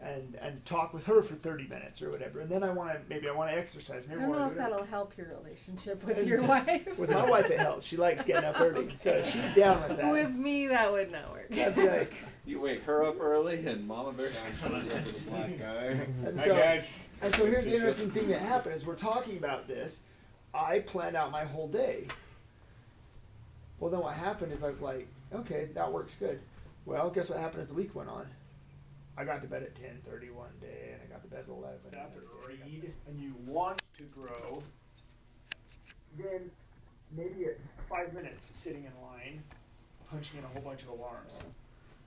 [SPEAKER 6] and talk with her for 30 minutes or whatever. And then I want to exercise.
[SPEAKER 5] I don't know if that'll help your relationship with your wife.
[SPEAKER 6] With my wife, it helps. She likes getting up early, okay. So she's down with that.
[SPEAKER 5] With me, that would not work.
[SPEAKER 6] I'd be like,
[SPEAKER 1] You wake her up early and Mama Bear's
[SPEAKER 4] Comes up with a black guy.
[SPEAKER 6] and
[SPEAKER 4] Hi,
[SPEAKER 6] so,
[SPEAKER 4] guys.
[SPEAKER 6] and so here's the interesting thing that happened is we're talking about this. I planned out my whole day. Well, then what happened is I was like, okay, that works good. Well, guess what happened as the week went on? I got to bed at 10:30 one day, and I got to bed at 11. Read, and you want to grow. Then maybe it's 5 minutes sitting in line, punching in a whole bunch of alarms.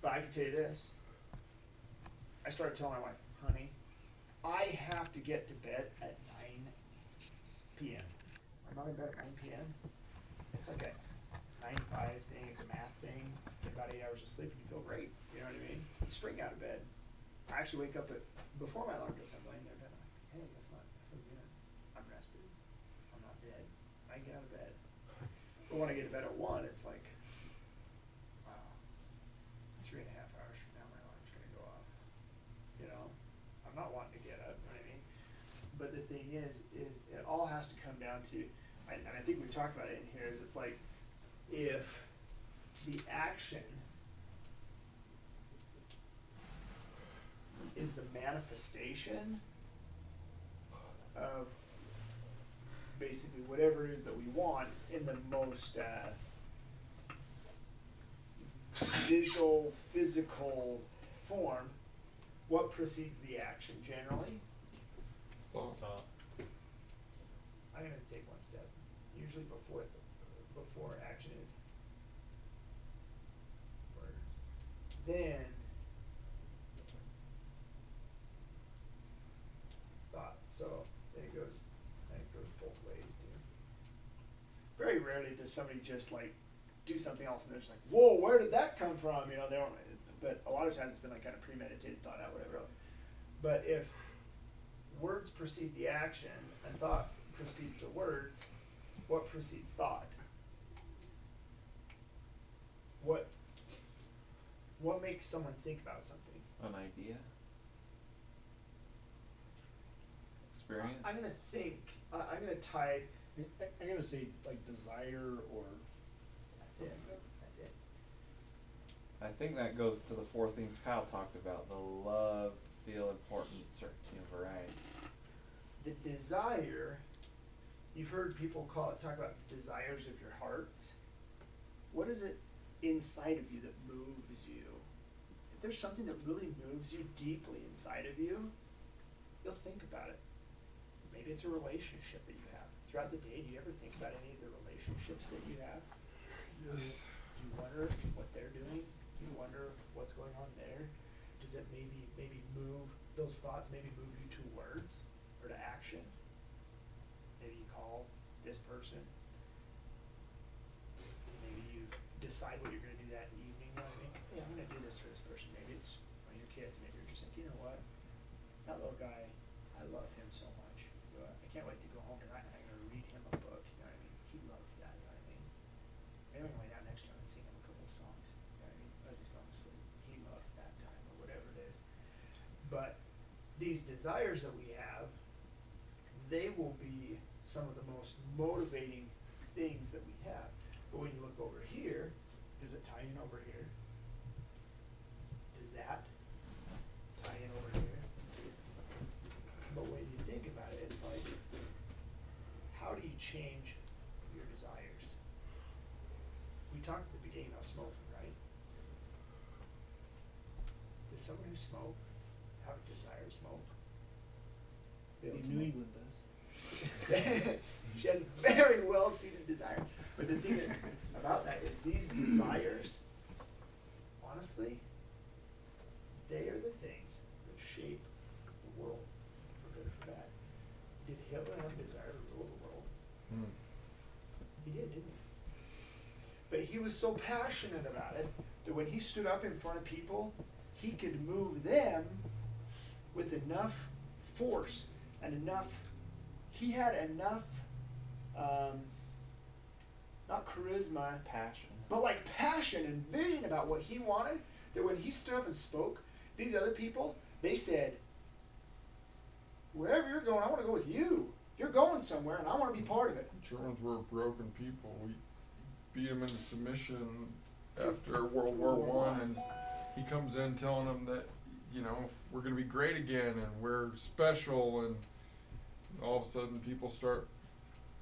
[SPEAKER 6] But I can tell you this. I started telling my wife, honey, I have to get to bed at 9 p.m. I'm not in bed at 9 p.m. It's like a 9-5 thing. It's a math thing. Get about 8 hours of sleep and you feel great. You know what I mean? You spring out of bed. I actually wake up before my alarm goes. I'm laying there in bed. I'm like, hey, guess what? I feel good. I'm rested. I'm not dead. I get out of bed. But when I get to bed at 1, it's like, wow, 3.5 hours from now my alarm's going to go off. I'm not wanting to get up. You know what I mean? But the thing is it all has to come down to, and I think we've talked about it in here, is it's like if the action is the manifestation of basically whatever it is that we want in the most visual, physical form, what precedes the action generally?
[SPEAKER 2] Thought.
[SPEAKER 6] I'm gonna take one step. Usually before action is words. Then thought. So then it goes both ways too. Very rarely does somebody just like do something else and they're just like, whoa, where did that come from? You know, they don't, but a lot of times it's been like kind of premeditated, thought out, whatever else. But if words precede the action and thought precedes the words, what precedes thought? What makes someone think about something?
[SPEAKER 1] An idea. Experience.
[SPEAKER 6] I'm gonna think. I'm gonna tie.
[SPEAKER 3] I'm gonna say like desire or.
[SPEAKER 6] That's it. That's it.
[SPEAKER 1] I think that goes to the four things Kyle talked about: the love, feel, important, certainty, and variety.
[SPEAKER 6] The desire. You've heard people talk about desires of your hearts. What is it inside of you that moves you? If there's something that really moves you deeply inside of you, you'll think about it. Maybe it's a relationship that you have. Throughout the day, do you ever think about any of the relationships that you have?
[SPEAKER 2] Yes.
[SPEAKER 6] Do you wonder what they're doing? Do you wonder what's going on there? Does it maybe move, those thoughts maybe move you to words or to action? Maybe you call this person. Maybe you decide what you're going to do that evening. You know what I mean? Hey, I'm going to do this for this person. Maybe it's one of your kids. Maybe you're just like, you know what? That little guy, I love him so much. I can't wait to go home tonight and I'm going to read him a book. You know what I mean? He loves that. You know what I mean? Maybe I'm going to lay down next to him and sing him a couple of songs. You know what I mean? As he's going to sleep. He loves that time or whatever it is. But these desires that we have, they will be some of the most motivating things that we have. But when you look over here, does it tie in over here? Does that tie in over here? But when you think about it, it's like, how do you change your desires? We talked at the beginning about smoking, right? Does someone who smokes have a desire to smoke?
[SPEAKER 3] New England does.
[SPEAKER 6] She has a very well-seated desire. But the thing about that is these desires, honestly, they are the things that shape the world, for good or for bad. Did Hitler have a desire to rule the world? He did, didn't he? But he was so passionate about it that when he stood up in front of people, he could move them with enough force and enough, he had enough, not charisma,
[SPEAKER 1] Passion.
[SPEAKER 6] but like passion and vision about what he wanted, that when he stood up and spoke, these other people, they said, wherever you're going, I want to go with you. You're going somewhere and I want to be part of it.
[SPEAKER 2] Germans were broken people. We beat them into submission after World War I, and he comes in telling them that, you know, we're going to be great again and we're special, and all of a sudden people start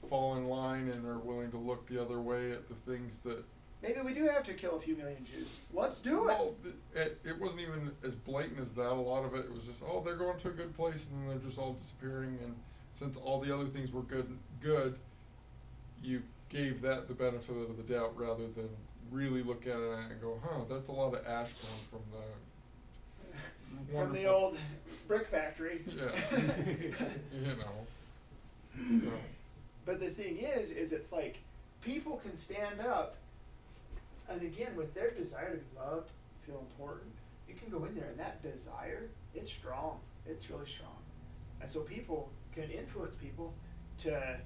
[SPEAKER 2] fall in line and are willing to look the other way at the things that.
[SPEAKER 6] Maybe we do have to kill a few million Jews. Let's do it.
[SPEAKER 2] Well, it wasn't even as blatant as that. A lot of it was just, oh, they're going to a good place and then they're just all disappearing, and since all the other things were good, you gave that the benefit of the doubt rather than really look at it and go, huh, that's a lot of ash coming from the
[SPEAKER 6] From the old brick factory.
[SPEAKER 2] Yeah. You know. So.
[SPEAKER 6] But the thing is it's like people can stand up, and again, with their desire to be loved, feel important, you can go in there and that desire, it's strong. It's really strong. And so people can influence people to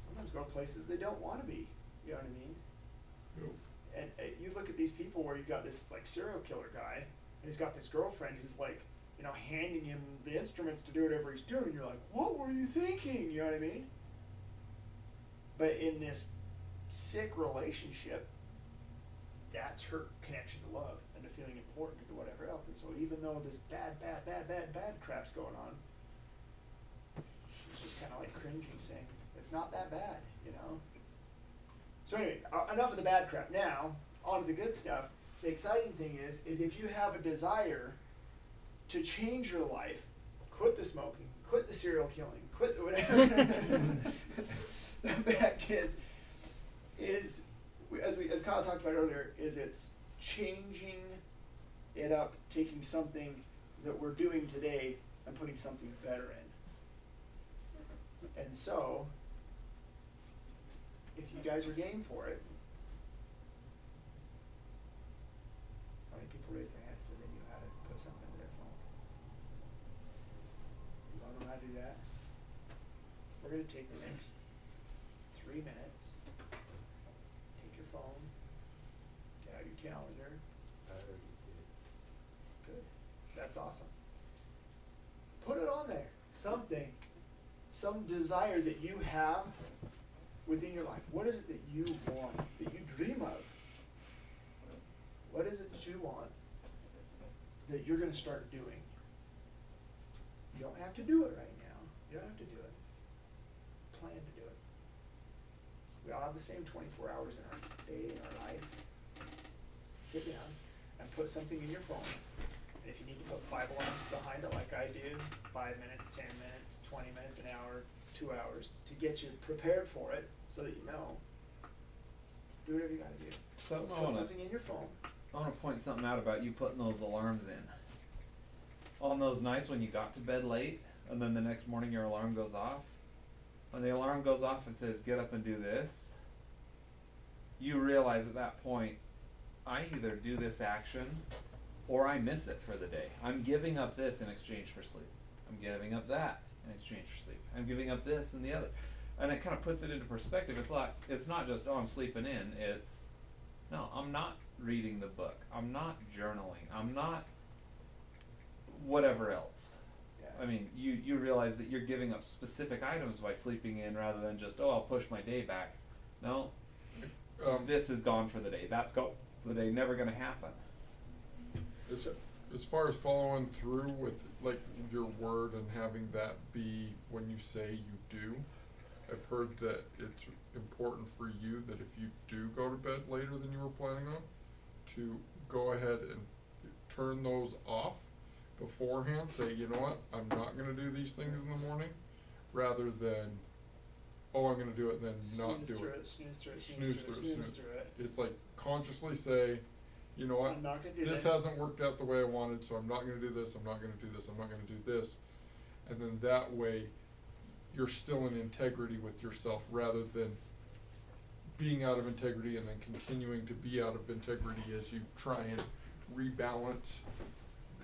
[SPEAKER 6] sometimes go places they don't want to be. You know what I mean?
[SPEAKER 2] Yep.
[SPEAKER 6] And you look at these people where you've got this like serial killer guy, and he's got this girlfriend who's like, you know, handing him the instruments to do whatever he's doing. You're like, what were you thinking? You know what I mean? But in this sick relationship, that's her connection to love and to feeling important and to whatever else. And so even though this bad crap's going on, she's just kind of like cringing, saying, it's not that bad, you know? So anyway, enough of the bad crap. Now, on to the good stuff. The exciting thing is if you have a desire to change your life, quit the smoking, quit the serial killing, quit the whatever. The fact is, as Kyle talked about earlier, is it's changing it up, taking something that we're doing today and putting something better in. And so, if you guys are game for it, how many people raised their hands so they knew how to put something into their phone? You want to know how to do that? We're going to take the next 3 minutes, take your phone, get out your calendar.
[SPEAKER 4] I already did.
[SPEAKER 6] Good. That's awesome. Put it on there. Something. Some desire that you have within your life. What is it that you want, that you dream of? What is it that you want that you're going to start doing? You don't have to do it right now. You don't have to do it. Plan to do it. We all have the same 24 hours in our day, in our life. Sit down and put something in your phone. And if you need to put 5 alarms behind it like I do, 5 minutes, 10 minutes, 20 minutes, an hour, 2 hours, to get you prepared for it so that you know, do whatever you gotta do.
[SPEAKER 1] So
[SPEAKER 6] Put something in your phone.
[SPEAKER 1] I want to point something out about you putting those alarms in. On those nights when you got to bed late, and then the next morning your alarm goes off, when the alarm goes off and says, get up and do this, you realize at that point, I either do this action or I miss it for the day. I'm giving up this in exchange for sleep. I'm giving up that in exchange for sleep. I'm giving up this and the other. And it kind of puts it into perspective. It's not just, oh, I'm sleeping in. It's, no, I'm not reading the book. I'm not journaling. I'm not whatever else.
[SPEAKER 6] Yeah.
[SPEAKER 1] I mean, you realize that you're giving up specific items by sleeping in rather than just, oh, I'll push my day back. No, this is gone for the day. That's gone for the day. Never going to happen.
[SPEAKER 2] As far as following through with like your word and having that be when you say you do, I've heard that it's important for you that if you do go to bed later than you were planning on, to go ahead and turn those off beforehand. Say, you know what, I'm not going to do these things in the morning, rather than, oh, I'm going to do it and then not do it.
[SPEAKER 6] Snooze through it, snooze through it.
[SPEAKER 2] It's like consciously say, you know what,
[SPEAKER 6] I'm not gonna do
[SPEAKER 2] this
[SPEAKER 6] that.
[SPEAKER 2] hasn't worked out the way I wanted, so I'm not going to do this, I'm not going to do this, I'm not going to do this. And then that way, you're still in integrity with yourself rather than being out of integrity and then continuing to be out of integrity as you try and rebalance,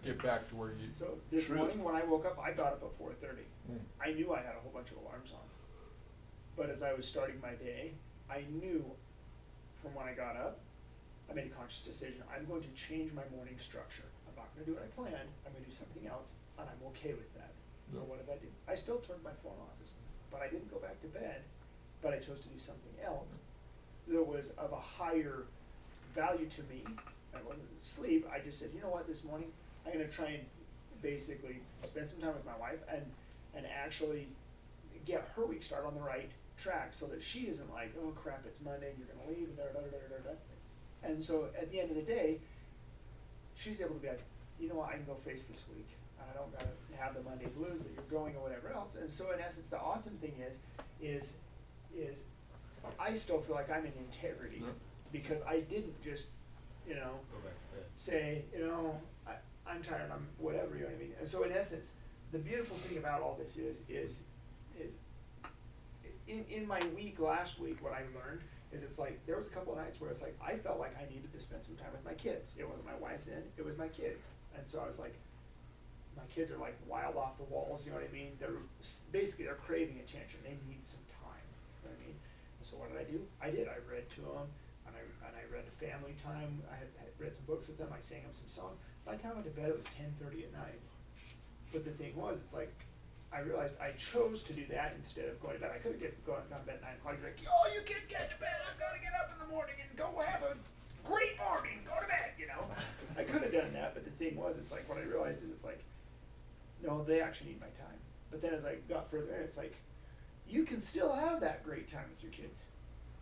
[SPEAKER 2] get back to where you.
[SPEAKER 6] So this morning when I woke up, I got up at 4:30.
[SPEAKER 2] Mm.
[SPEAKER 6] I knew I had a whole bunch of alarms on. But as I was starting my day, I knew from when I got up, I made a conscious decision. I'm going to change my morning structure. I'm not going to do what I planned. I'm going to do something else, and I'm okay with that.
[SPEAKER 2] Yeah.
[SPEAKER 6] Well, what did I do? I still turned my phone off this morning, but I didn't go back to bed. But I chose to do something else that was of a higher value to me. I wasn't sleep. I just said, you know what, this morning I'm going to try and basically spend some time with my wife and actually get her week started on the right track so that she isn't like, oh crap, it's Monday, you're going to leave, and da da da da da. And so at the end of the day, she's able to be like, you know what, I can go face this week. I don't got to have the Monday blues that you're going or whatever else. And so in essence, the awesome thing is I still feel like I'm in integrity because I didn't just, you know,
[SPEAKER 4] Go back to bed.
[SPEAKER 6] say, you know, I'm tired, I'm whatever, you know what I mean? And so in essence, the beautiful thing about all this is in my week last week, what I learned is it's like, there was a couple of nights where it's like, I felt like I needed to spend some time with my kids. It wasn't my wife then, it was my kids. And so I was like, my kids are like wild off the walls, you know what I mean? They're craving attention, they need some time, you know what I mean? And so what did? I read to them, and I read family time, I had read some books with them, I sang them some songs. By the time I went to bed, it was 10:30 at night. But the thing was, it's like, I realized I chose to do that instead of going to bed. I could have gone to bed at 9 o'clock, like, oh, you kids get to bed, I've got to get up in the morning and go have a great morning, go to bed, you know? I could have done that, but the thing was, it's like, what I realized is it's like, no, they actually need my time. But then as I got further in, it's like, you can still have that great time with your kids,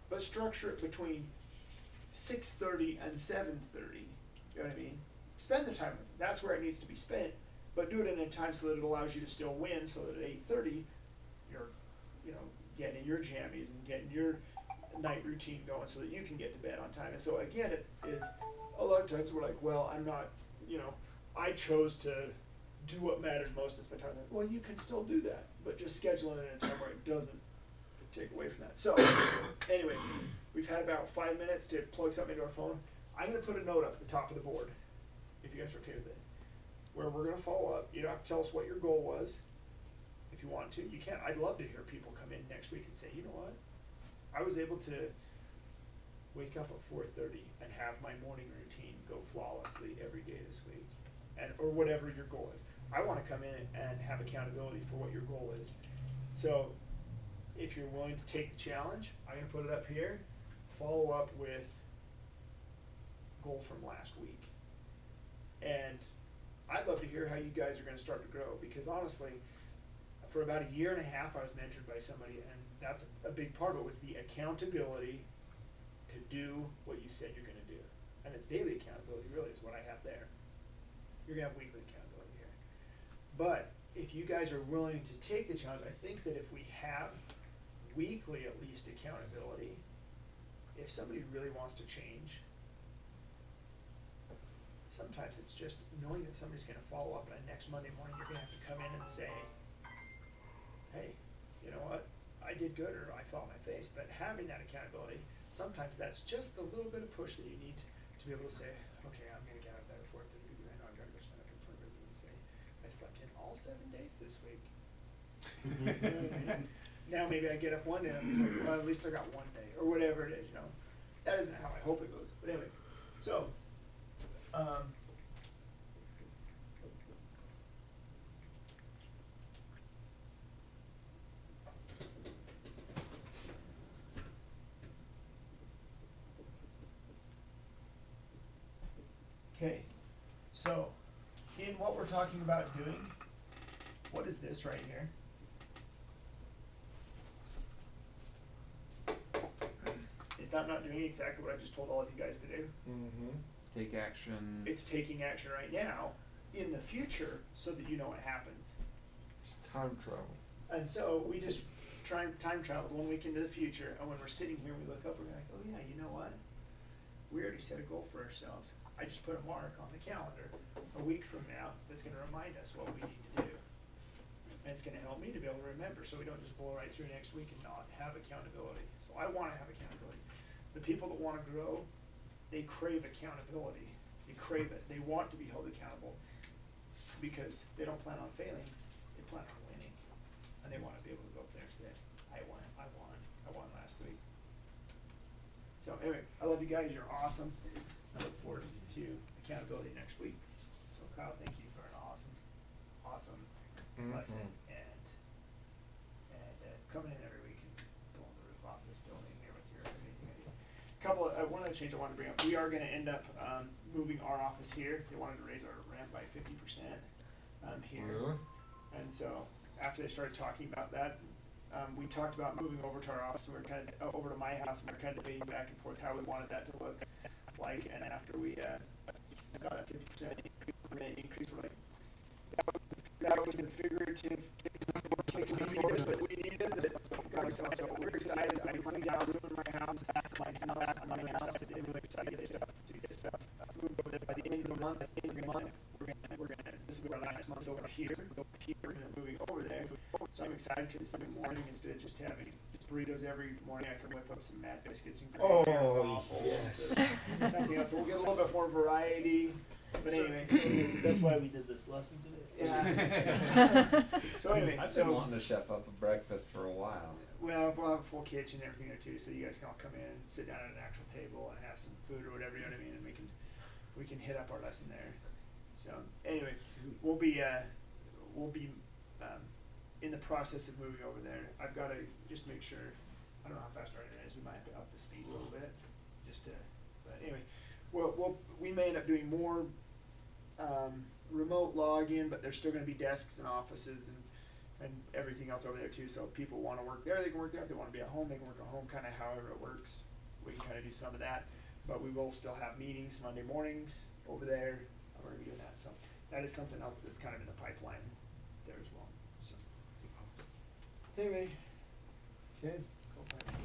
[SPEAKER 6] but structure it between 6:30 and 7:30. You know what I mean? Spend the time with them. That's where it needs to be spent, but do it in a time so that it allows you to still win. So that at 8:30, you're, getting in your jammies and getting your night routine going, so that you can get to bed on time. And so again, it is a lot of times we're like, well, I'm not, I chose to do what mattered most is my time. Like, well, you can still do that, but just schedule it in a time where it doesn't take away from that. So anyway, we've had about 5 minutes to plug something into our phone. I'm going to put a note up at the top of the board, if you guys are okay with it, where we're going to follow up. You don't have to tell us what your goal was. If you want to, you can. I'd love to hear people come in next week and say, you know what, I was able to wake up at 4:30 and have my morning routine go flawlessly every day this week, or whatever your goal is. I want to come in and have accountability for what your goal is. So if you're willing to take the challenge, I'm going to put it up here. Follow up with goal from last week. And I'd love to hear how you guys are going to start to grow, because honestly, for about a year and a half, I was mentored by somebody, and that's a big part of it was the accountability to do what you said you're going to do. And it's daily accountability really is what I have there. You're going to have weekly accountability here. But if you guys are willing to take the challenge, I think that if we have weekly at least accountability, if somebody really wants to change, sometimes it's just knowing that somebody's going to follow up, and next Monday morning you're going to have to come in and say, hey, you know what, I did good, or I fell on my face. But having that accountability, sometimes that's just the little bit of push that you need to be able to say, okay, I'm going to get out of bed at 4:30 because I know I've got to go stand up in front of everybody and say, I slept in all 7 days this week. Now maybe I get up one day and I'm just like, well, at least I got one day, or whatever it is, That isn't how I hope it goes. But anyway, so, okay, so in what we're talking about doing, what is this right here? Is that not doing exactly what I just told all of you guys to do?
[SPEAKER 2] Mm-hmm.
[SPEAKER 1] Take action.
[SPEAKER 6] It's taking action right now in the future so that you know what happens.
[SPEAKER 2] It's time travel.
[SPEAKER 6] And so we just time traveled 1 week into the future, and when we're sitting here, we look up, we're like, oh yeah, you know what? We already set a goal for ourselves. I just put a mark on the calendar a week from now that's going to remind us what we need to do. And it's going to help me to be able to remember, so we don't just blow right through next week and not have accountability. So I want to have accountability. The people that want to grow, they crave accountability. They crave it. They want to be held accountable because they don't plan on failing. They plan on winning. And they want to be able to go up there and say, I won last week. So anyway, I love you guys. You're awesome. I look forward to accountability next week. So Kyle, thank you for an awesome lesson and coming in every week and blowing the roof off of this building here with your amazing ideas. One other change I wanted to bring up. We are going to end up moving our office here. They wanted to raise our rent by 50% here.
[SPEAKER 2] Really?
[SPEAKER 6] And so after they started talking about that, we talked about moving over to our office, and we were kind of over to my house, and we were kind of debating back and forth how we wanted that to look like. And after we got that 50% rent increase, we're like, that was the figurative force that we needed. So we're excited. I cleaned out some of my house, I did really excited to get stuff moved over there by the end of the month. We're gonna this is our last month over here. We're gonna moving over there. So I'm excited because every morning, instead of just having burritos every morning, I can whip up some mad biscuits and gravy and waffles.
[SPEAKER 4] yes.
[SPEAKER 6] And something else. So we'll get a little bit more variety. But anyway,
[SPEAKER 3] That's why we did this lesson today.
[SPEAKER 6] yeah. So anyway,
[SPEAKER 1] I've been wanting to chef up a breakfast for a while.
[SPEAKER 6] well, we'll have a full kitchen and everything there too, so you guys can all come in, sit down at an actual table, and have some food or whatever, you know what I mean, and we can hit up our lesson there. So anyway, we'll be in the process of moving over there. I've got to just make sure. I don't know how fast our internet is. We might have to up the speed a little bit, just to. But anyway, we may end up doing more remote login, but there's still going to be desks and offices and everything else over there too. So if people want to work there, they can work there. If they want to be at home, they can work at home. Kind of however it works, we can kind of do some of that. But we will still have meetings Monday mornings over there. We're gonna be doing that. So that is something else that's kind of in the pipeline there as well. So anyway, okay, go back.